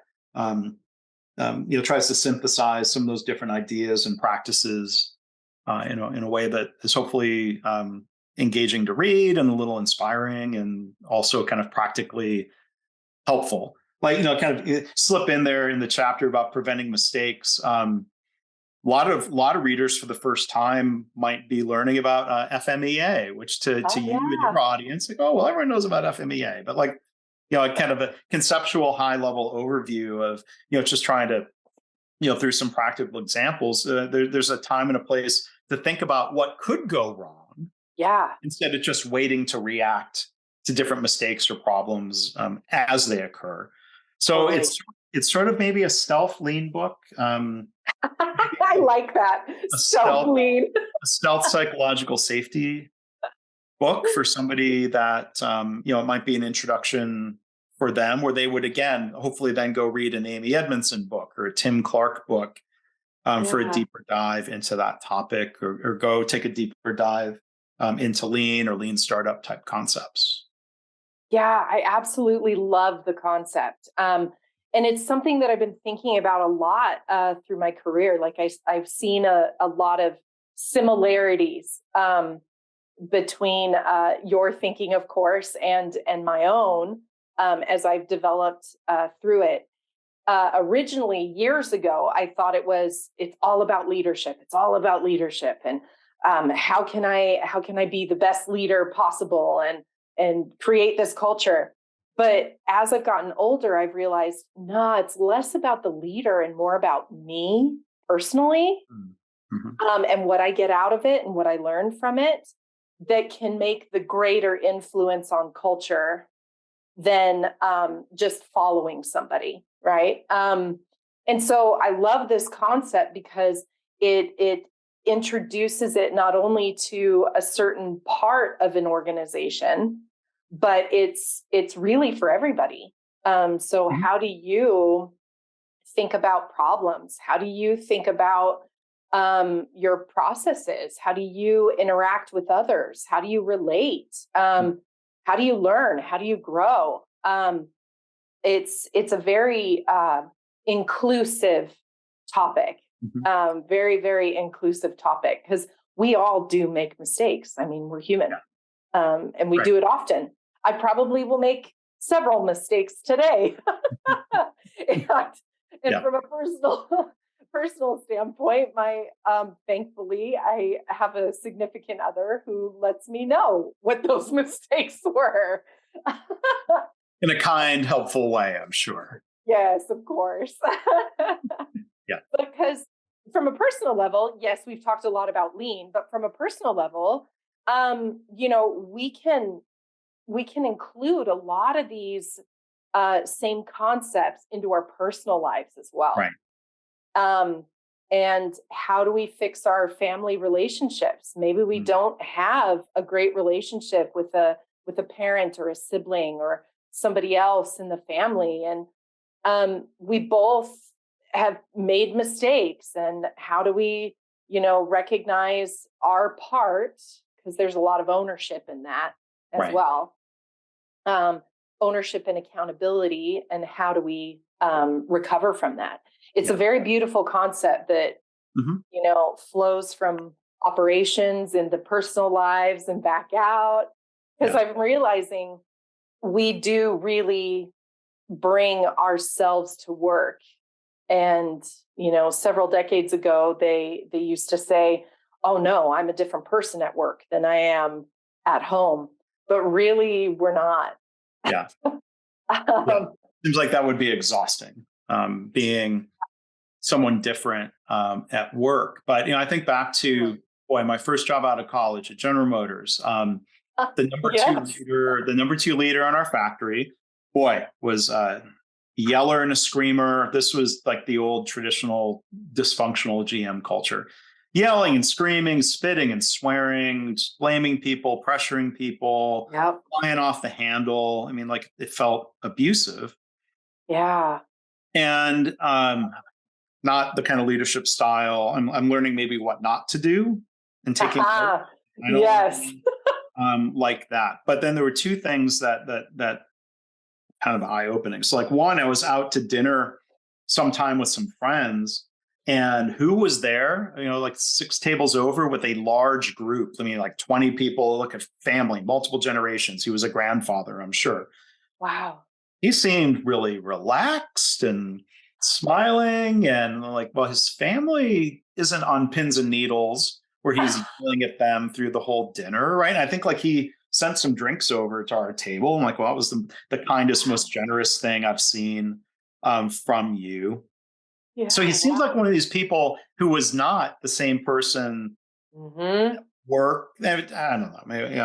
tries to synthesize some of those different ideas and practices in a way that is hopefully engaging to read and a little inspiring, and also kind of practically helpful. Like, kind of slip in there in the chapter about preventing mistakes. A lot of readers for the first time might be learning about FMEA, which to you and your audience, like, oh, well, everyone knows about FMEA, but like, kind of a conceptual high level overview of, just trying to, through some practical examples, there's a time and a place to think about what could go wrong. Yeah. Instead of just waiting to react to different mistakes or problems as they occur. So it's sort of maybe a stealth lean book. I like that. Stealth lean. A stealth psychological safety book for somebody that, it might be an introduction for them, where they would, again, hopefully then go read an Amy Edmondson book or a Tim Clark book for a deeper dive into that topic, or go take a deeper dive into lean or lean startup type concepts. Yeah, I absolutely love the concept. And it's something that I've been thinking about a lot through my career. Like I've seen a lot of similarities between your thinking, of course, and my own as I've developed through it. Originally, years ago, I thought it's all about leadership. It's all about leadership, and how can I be the best leader possible and create this culture. But as I've gotten older, I've realized, no, it's less about the leader and more about me personally, and what I get out of it and what I learn from it that can make the greater influence on culture than just following somebody, right? And so I love this concept because it introduces it not only to a certain part of an organization, but it's really for everybody. So how do you think about problems? How do you think about your processes? How do you interact with others? How do you relate? How do you learn? How do you grow? It's a very inclusive topic, very, very inclusive topic, because we all do make mistakes. I mean, we're human, and we do it often. I probably will make several mistakes today. and from a personal standpoint, thankfully, I have a significant other who lets me know what those mistakes were. In a kind, helpful way, I'm sure. Yes, of course. Yeah. Because from a personal level, yes, we've talked a lot about lean, but from a personal level, we can include a lot of these same concepts into our personal lives as well. Right. And how do we fix our family relationships? Maybe we don't have a great relationship with a parent or a sibling or somebody else in the family, and we both have made mistakes. And how do we, recognize our part? Because there's a lot of ownership in that as well. Ownership and accountability, and how do we recover from that? It's a very beautiful concept that, flows from operations into personal lives and back out. Because I'm realizing we do really bring ourselves to work. And, several decades ago, they used to say, oh no, I'm a different person at work than I am at home. But really, we're not. Yeah. Seems like that would be exhausting, being someone different at work. But, I think back to, my first job out of college at General Motors, the number two leader in our factory, was a yeller and a screamer. This was like the old traditional dysfunctional GM culture. Yelling and screaming, spitting and swearing, blaming people, pressuring people, flying off the handle. I mean, like, it felt abusive. Yeah. And not the kind of leadership style. I'm learning maybe what not to do and taking note. Like that. But then there were two things that kind of eye-opening. So, like, one, I was out to dinner sometime with some friends, and who was there? Like 6 tables over with a large group. I mean, like 20 people, like a family, multiple generations. He was a grandfather, I'm sure. Wow. He seemed really relaxed and smiling, and like, well, his family isn't on pins and needles where he's yelling at them through the whole dinner, right? And I think, like, he sent some drinks over to our table. I'm like, well, that was the kindest, most generous thing I've seen from you. Yeah, so he seems like one of these people who was not the same person at work. I don't know, maybe,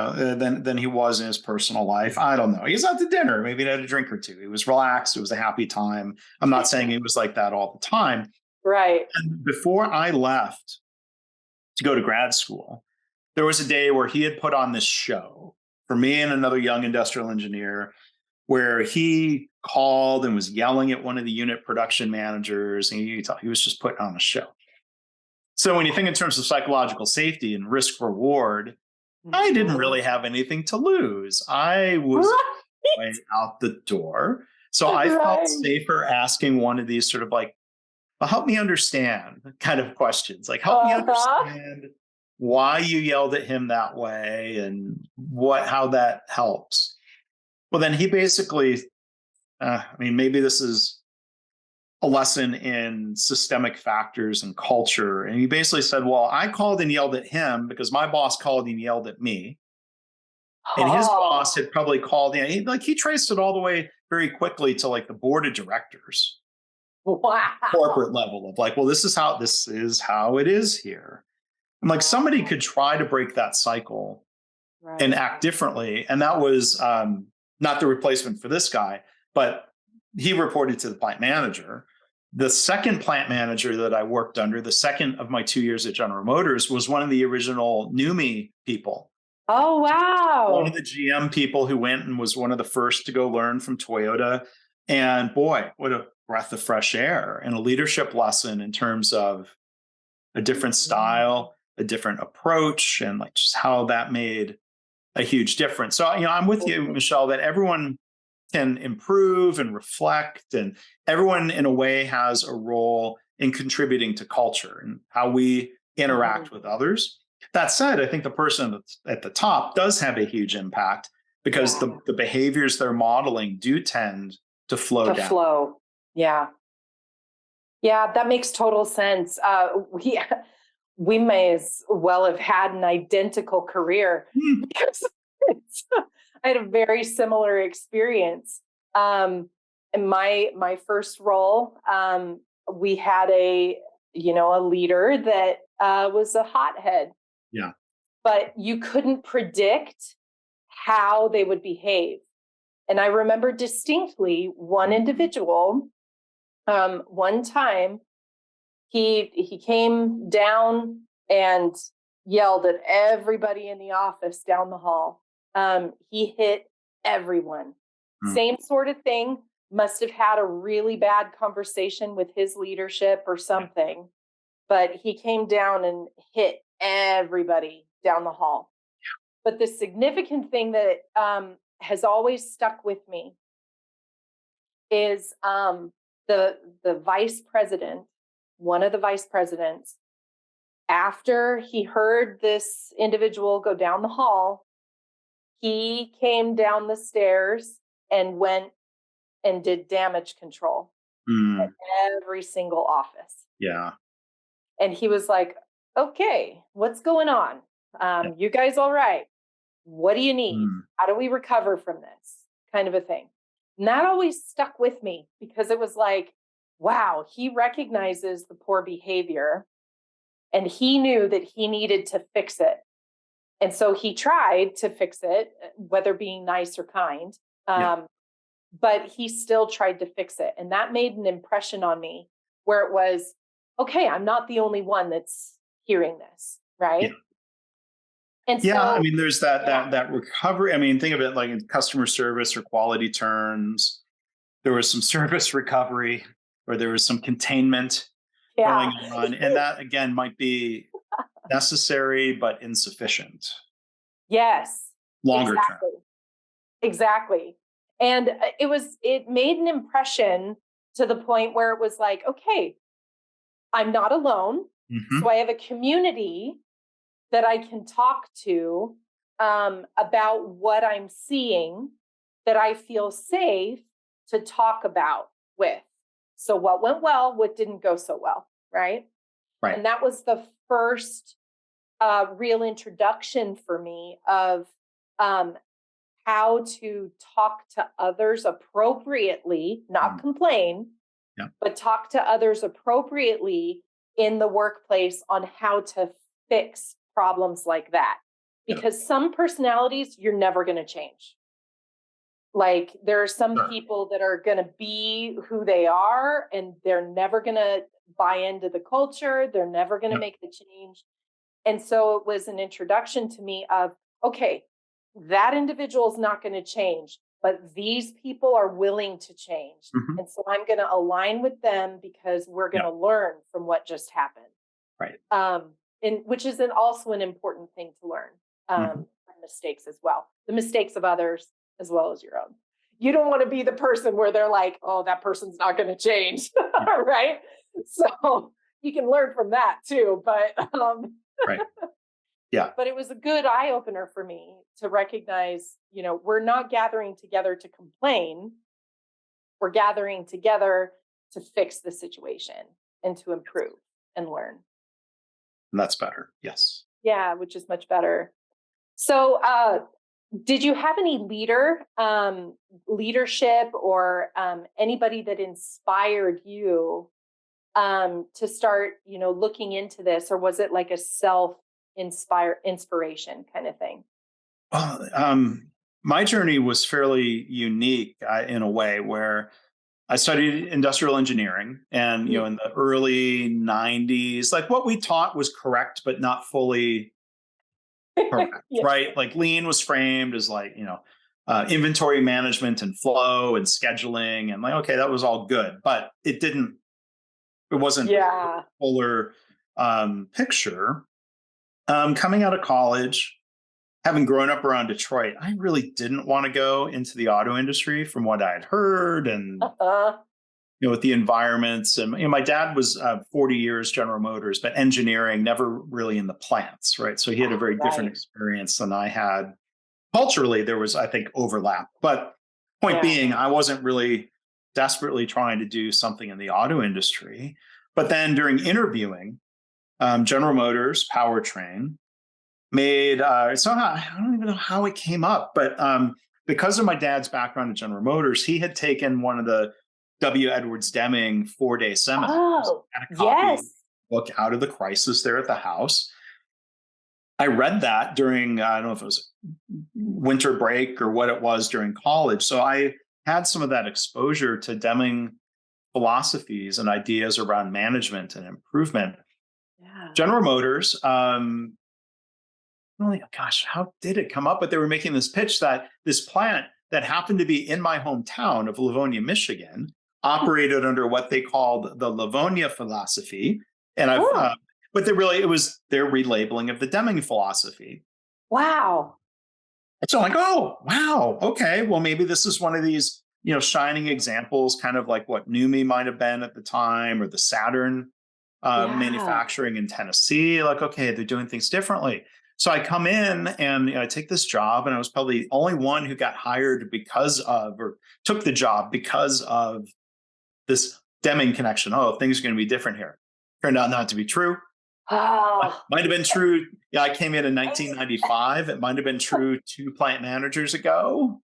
than he was in his personal life. I don't know. He was out to dinner. Maybe he had a drink or two. He was relaxed. It was a happy time. I'm not saying he was like that all the time. Right. And before I left to go to grad school, there was a day where he had put on this show for me and another young industrial engineer, where he called and was yelling at one of the unit production managers, and he was just putting on a show. So when you think in terms of psychological safety and risk reward, I didn't really have anything to lose. I was out the door. So I felt safer asking one of these sort of like, well, help me understand kind of questions. Like, help me understand why you yelled at him that way and how that helps. Well, then he basically, maybe this is a lesson in systemic factors and culture. And he basically said, well, I called and yelled at him because my boss called and yelled at me. And his boss had probably called in. He traced it all the way very quickly to like the board of directors. Wow. Corporate level of like, well, this is how it is here. And like somebody could try to break that cycle and act differently. And that was not the replacement for this guy, but he reported to the plant manager. The second plant manager that I worked under, the second of my 2 years at General Motors, was one of the original NUMMI people. Oh, wow. One of the GM people who went and was one of the first to go learn from Toyota. And boy, what a breath of fresh air and a leadership lesson in terms of a different style, a different approach, and like just how that made a huge difference. So, I'm with you, Michelle, that everyone can improve and reflect, and everyone in a way has a role in contributing to culture and how we interact with others. That said, I think the person that's at the top does have a huge impact because the behaviors they're modeling do tend to flow down. Flow. Yeah. Yeah, that makes total sense. We may as well have had an identical career because I had a very similar experience. In my first role, we had a leader that was a hothead. Yeah. But you couldn't predict how they would behave. And I remember distinctly one individual, one time he came down and yelled at everybody in the office down the hall. He hit everyone. Same sort of thing. Must have had a really bad conversation with his leadership or something. But he came down and hit everybody down the hall. But the significant thing that has always stuck with me is the vice president, one of the vice presidents, after he heard this individual go down the hall, he came down the stairs and went and did damage control at every single office. Yeah. And he was like, okay, what's going on? You guys all right? What do you need? How do we recover from this? Kind of a thing. And that always stuck with me because it was like, wow, he recognizes the poor behavior and he knew that he needed to fix it. And so he tried to fix it, whether being nice or kind, but he still tried to fix it. And that made an impression on me where it was, okay, I'm not the only one that's hearing this, right? Yeah. And so, there's that recovery. Think of it like in customer service or quality terms. There was some service recovery, or there was some containment going on, and that again might be necessary but insufficient. Yes, longer term. Exactly, and it made an impression to the point where it was like, okay, I'm not alone, so I have a community that I can talk to about what I'm seeing, that I feel safe to talk about with. So what went well, what didn't go so well, right? Right. And that was the first real introduction for me of how to talk to others appropriately, not complain, but talk to others appropriately in the workplace on how to fix problems like that. Because some personalities you're never going to change. Like there are some people that are going to be who they are and they're never going to buy into the culture. They're never going to make the change. And so it was an introduction to me of, okay, that individual is not going to change, but these people are willing to change. And so I'm going to align with them because we're going to learn from what just happened. Right. And which is also an important thing to learn from mistakes as well. The mistakes of others as well as your own. You don't want to be the person where they're like, oh, that person's not going to change. Right. So you can learn from that too. But right. Yeah. But it was a good eye opener for me to recognize, we're not gathering together to complain. We're gathering together to fix the situation and to improve and learn. And that's better. Yes. Yeah, which is much better. So, did you have any leadership or anybody that inspired you to start, looking into this, or was it like a inspiration kind of thing? Well, my journey was fairly unique in a way where I studied industrial engineering, and in the early 90s, like what we taught was correct, but not fully correct, right? Like lean was framed as like, inventory management and flow and scheduling, and like, okay, that was all good, but it wasn't polar picture. Coming out of college, having grown up around Detroit, I really didn't want to go into the auto industry from what I had heard and with the environments. And my dad was 40 years General Motors, but engineering, never really in the plants, right? So he had a very different experience than I had. Culturally, there was, I think, overlap. But point being, I wasn't really desperately trying to do something in the auto industry. But then during interviewing, General Motors powertrain made somehow, I don't even know how it came up, but because of my dad's background at General Motors, he had taken one of the W. Edwards Deming 4-day seminars. Oh, had a copy book Out of the Crisis there at the house. I read that during, I don't know if it was winter break or what it was during college. So I had some of that exposure to Deming philosophies and ideas around management and improvement. General Motors, gosh, how did it come up? But they were making this pitch that this plant that happened to be in my hometown of Livonia, Michigan, operated under what they called the Livonia philosophy. And but it was their relabeling of the Deming philosophy. Wow. So I'm like, oh, wow. Okay. Well, maybe this is one of these, shining examples, kind of like what NUMMI might have been at the time, or the Saturn manufacturing in Tennessee. Like, okay, they're doing things differently. So I come in and I take this job, and I was probably the only one who got hired or took the job because of this Deming connection. Oh, things are going to be different here. Turned out not to be true. Might have been true. Yeah, I came in 1995. It might have been true 2 plant managers ago.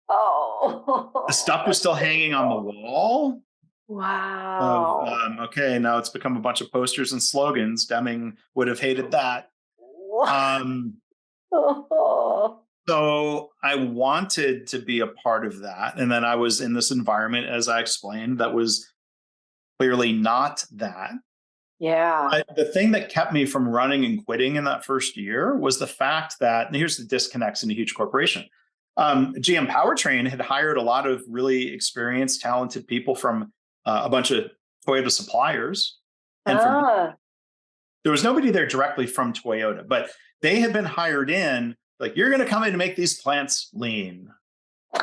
The stuff was still hanging on the wall. Wow. Okay, now it's become a bunch of posters and slogans. Deming would have hated that. So I wanted to be a part of that. And then I was in this environment, as I explained, that was clearly not that. The thing that kept me from running and quitting in that first year was the fact that, and here's the disconnects in a huge corporation. GM Powertrain had hired a lot of really experienced, talented people from a bunch of Toyota suppliers. And there was nobody there directly from Toyota, but they had been hired in, like, you're going to come in and make these plants lean.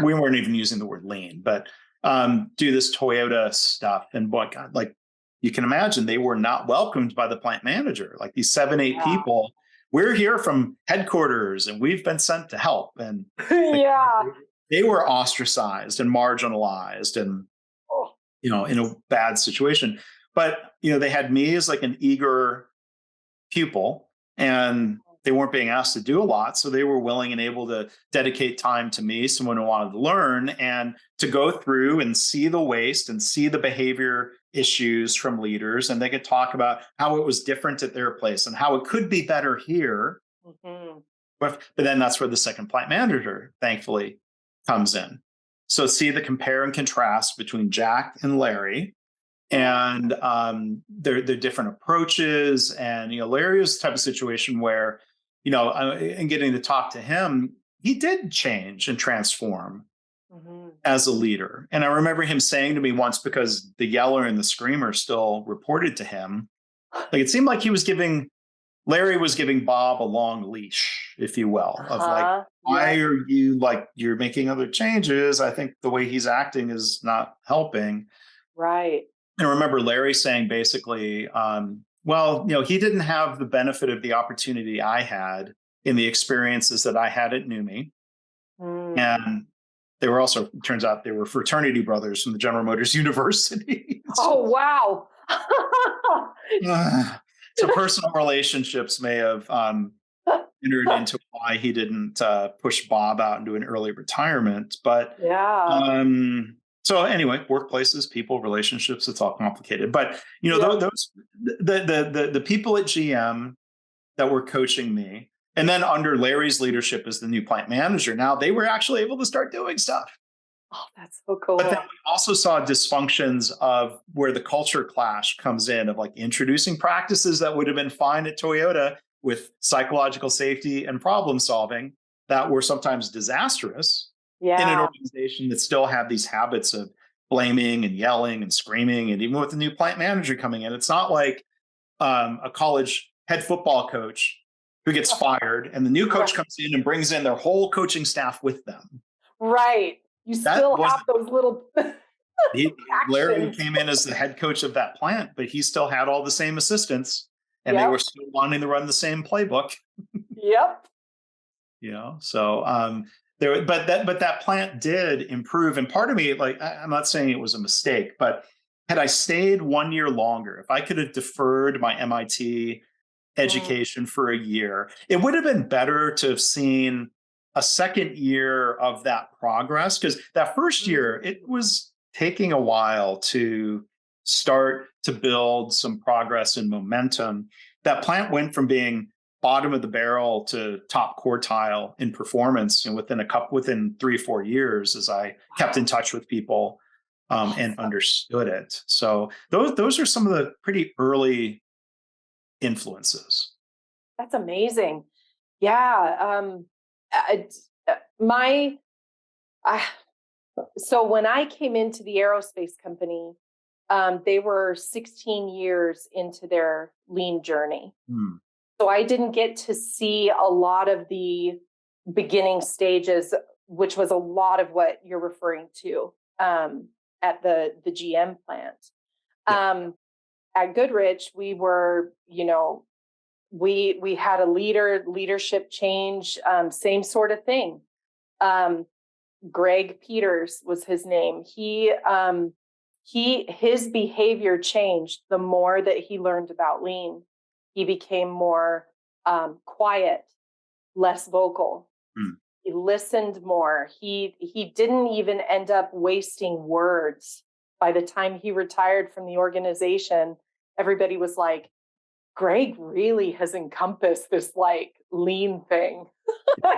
We weren't even using the word lean, but do this Toyota stuff. And God, like, you can imagine they were not welcomed by the plant manager. Like, these 7-8 people, we're here from headquarters and we've been sent to help. And they were ostracized and marginalized and, in a bad situation. But, they had me as like an eager pupil, and they weren't being asked to do a lot. So they were willing and able to dedicate time to me, someone who wanted to learn, and to go through and see the waste and see the behavior issues from leaders. And they could talk about how it was different at their place and how it could be better here. But then that's where the second plant manager, thankfully, comes in. So see the compare and contrast between Jack and Larry, and their different approaches. And Larry was the type of situation where, and getting to talk to him, he did change and transform as a leader. And I remember him saying to me once, because the yeller and the screamer still reported to him, like, it seemed like Larry was giving Bob a long leash, if you will, of like, why are you, like, you're making other changes? I think the way he's acting is not helping. Right. And I remember Larry saying basically, he didn't have the benefit of the opportunity I had in the experiences that I had at NUMMI. And they were also, turns out they were fraternity brothers from the General Motors University. Oh, wow. So personal relationships may have entered into why he didn't push Bob out into an early retirement. But so anyway, workplaces, people, relationships, it's all complicated. But, those the people at GM that were coaching me, and then under Larry's leadership as the new plant manager, now they were actually able to start doing stuff. Oh, that's so cool. But then we also saw dysfunctions of where the culture clash comes in, of like introducing practices that would have been fine at Toyota with psychological safety and problem solving that were sometimes disastrous in an organization that still had these habits of blaming and yelling and screaming. And even with the new plant manager coming in, it's not like a college head football coach who gets fired, and the new coach comes in and brings in their whole coaching staff with them. Right. You That still have wasn't those little Larry actions. came in as the head coach of that plant, but he still had all the same assistants, and they were Yep. still wanting to run the same playbook. Yep. So but that plant did improve, and part of me, like, I'm not saying it was a mistake, but had I stayed 1 year longer, if I could have deferred my MIT Mm, education for a year, it would have been better to have seen a second year of that progress, because that first year mm. it was taking a while to start to build some progress and momentum. That plant went from being bottom of the barrel to top quartile in performance, and within 3 or 4 years, as I kept in Wow. touch with people and Awesome. understood it. So those are some of the pretty early influences. That's amazing. Yeah. I- my, I, so when I came into the aerospace company, they were 16 years into their lean journey. Hmm. So I didn't get to see a lot of the beginning stages, which was a lot of what you're referring to at the GM plant. Yeah. Um, at Goodrich, we were, we had a leadership change, same sort of thing. Um, Greg Peters was his name. His behavior changed the more that he learned about lean. He became more quiet, less vocal. Hmm. He listened more. He didn't even end up wasting words. By the time he retired from the organization, everybody was like, Greg really has encompassed this like lean thing,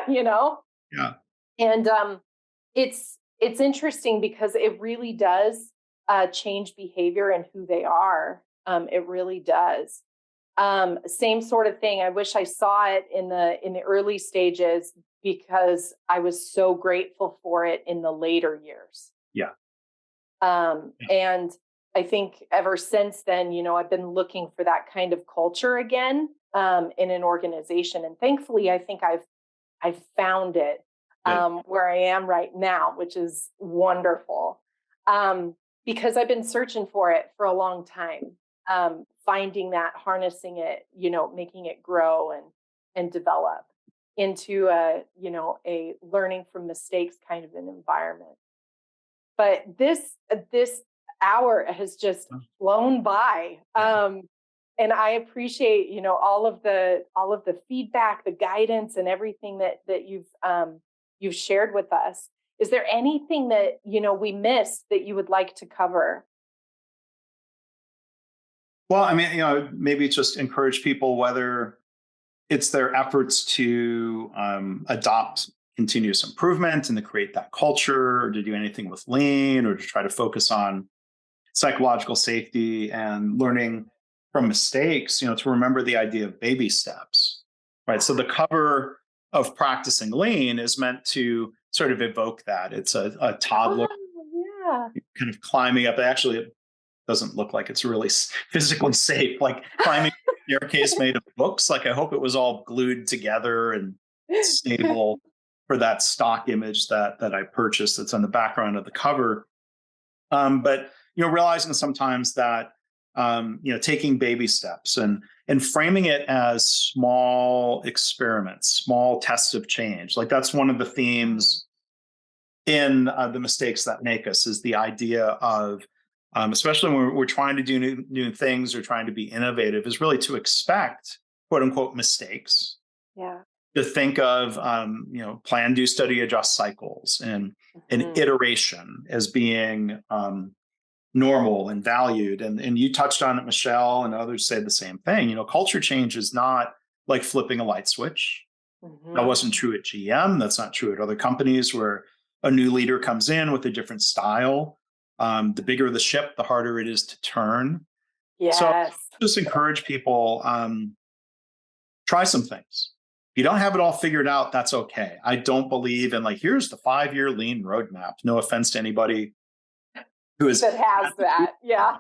you know? Yeah. And it's interesting because it really does change behavior and who they are. It really does. Same sort of thing. I wish I saw it in the early stages because I was so grateful for it in the later years. Yeah. And I think ever since then, I've been looking for that kind of culture again in an organization, and thankfully, I think I've found it Good. where I am right now, which is wonderful. Because I've been searching for it for a long time, finding that, harnessing it, making it grow and develop into a learning from mistakes kind of an environment. But this hour has just Oh, flown by. yeah. And I appreciate, all of the feedback, the guidance, and everything that you've shared with us. Is there anything that we missed that you would like to cover? Well, I mean, maybe just encourage people, whether it's their efforts to adopt continuous improvement and to create that culture, or to do anything with lean, or to try to focus on psychological safety and learning from mistakes, to remember the idea of baby steps, right? So the cover of Practicing Lean is meant to sort of evoke that. It's a toddler Oh, yeah. kind of climbing up. Actually, it doesn't look like it's really physically safe, like climbing a staircase made of books. Like, I hope it was all glued together and stable for that stock image that I purchased that's on the background of the cover. But realizing sometimes that taking baby steps and framing it as small experiments, small tests of change. Like, that's one of the Mm, themes in The Mistakes That Make Us, is the idea of, especially when we're trying to do new things or trying to be innovative, is really to expect quote unquote mistakes, yeah. to think of plan, do, study, adjust cycles, and an Mhm. iteration as being normal and valued. And you touched on it, Michelle, and others say the same thing. Culture change is not like flipping a light switch. That Mhm. wasn't true at GM. That's not true at other companies where a new leader comes in with a different style. The bigger the ship, the harder it is to turn. So Yes. just encourage people, try some things. If you don't have it all figured out, that's okay. I don't believe in, like, here's the 5-year lean roadmap. No offense to anybody who is That has that. Yeah.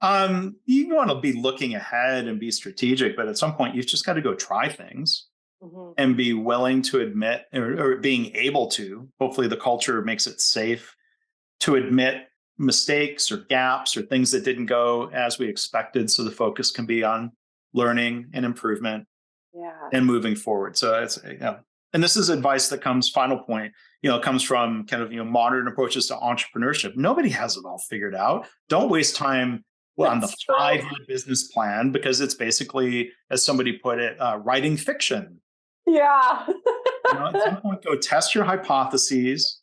You want to be looking ahead and be strategic, but at some point you've just got to go try things and be willing to admit, or being able to. Hopefully, the culture makes it safe to admit mistakes or gaps or things that didn't go as we expected, so the focus can be on learning and improvement Yeah. and moving forward. So it's, and this is advice that comes, final point, comes from kind of, modern approaches to entrepreneurship. Nobody has it all figured out. Don't waste time on the That's true. 5-year business plan, because it's basically, as somebody put it, writing fiction. Yeah. At some point, go test your hypotheses,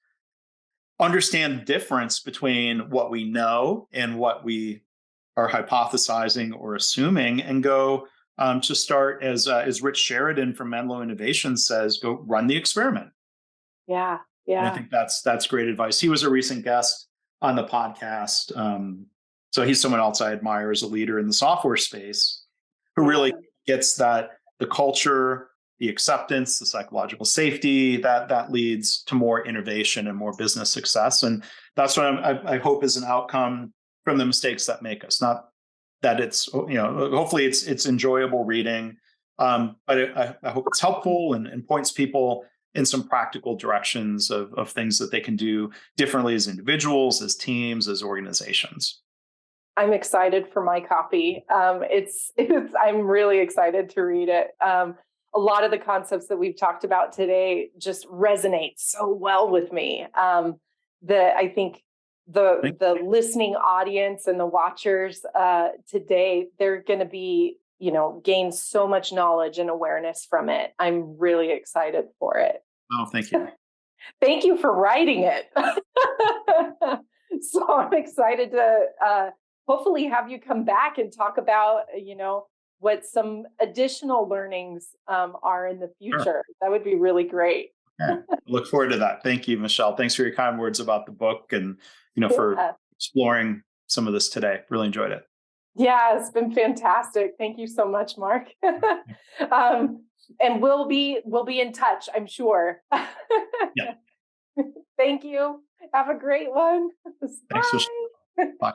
understand the difference between what we know and what we are hypothesizing or assuming, and go to start, as Rich Sheridan from Menlo Innovation says, go run the experiment. Yeah. And I Yeah. think that's great advice. He was a recent guest on the podcast. So he's someone else I admire as a leader in the software space, who really gets that the culture, the acceptance, the psychological safety that leads to more innovation and more business success. And that's what I hope is an outcome from the mistakes that make us. Not that it's, hopefully it's enjoyable reading, but I hope it's helpful and points people in some practical directions of things that they can do differently as individuals, as teams, as organizations. I'm excited for my copy. I'm really excited to read it. A lot of the concepts that we've talked about today just resonate so well with me. I think the listening audience and the watchers today, they're going to be, gain so much knowledge and awareness from it. I'm really excited for it. Oh, thank you. Thank you for writing it. So I'm excited to hopefully have you come back and talk about, what some additional learnings are in the future. Sure. That would be really great. Yeah. Look forward to that. Thank you, Michelle. Thanks for your kind words about the book and, for exploring some of this today. Really enjoyed it. Yeah, it's been fantastic. Thank you so much, Mark. And we'll be in touch, I'm sure. Yeah. Thank you. Have a great one. Thanks. Bye. Bye.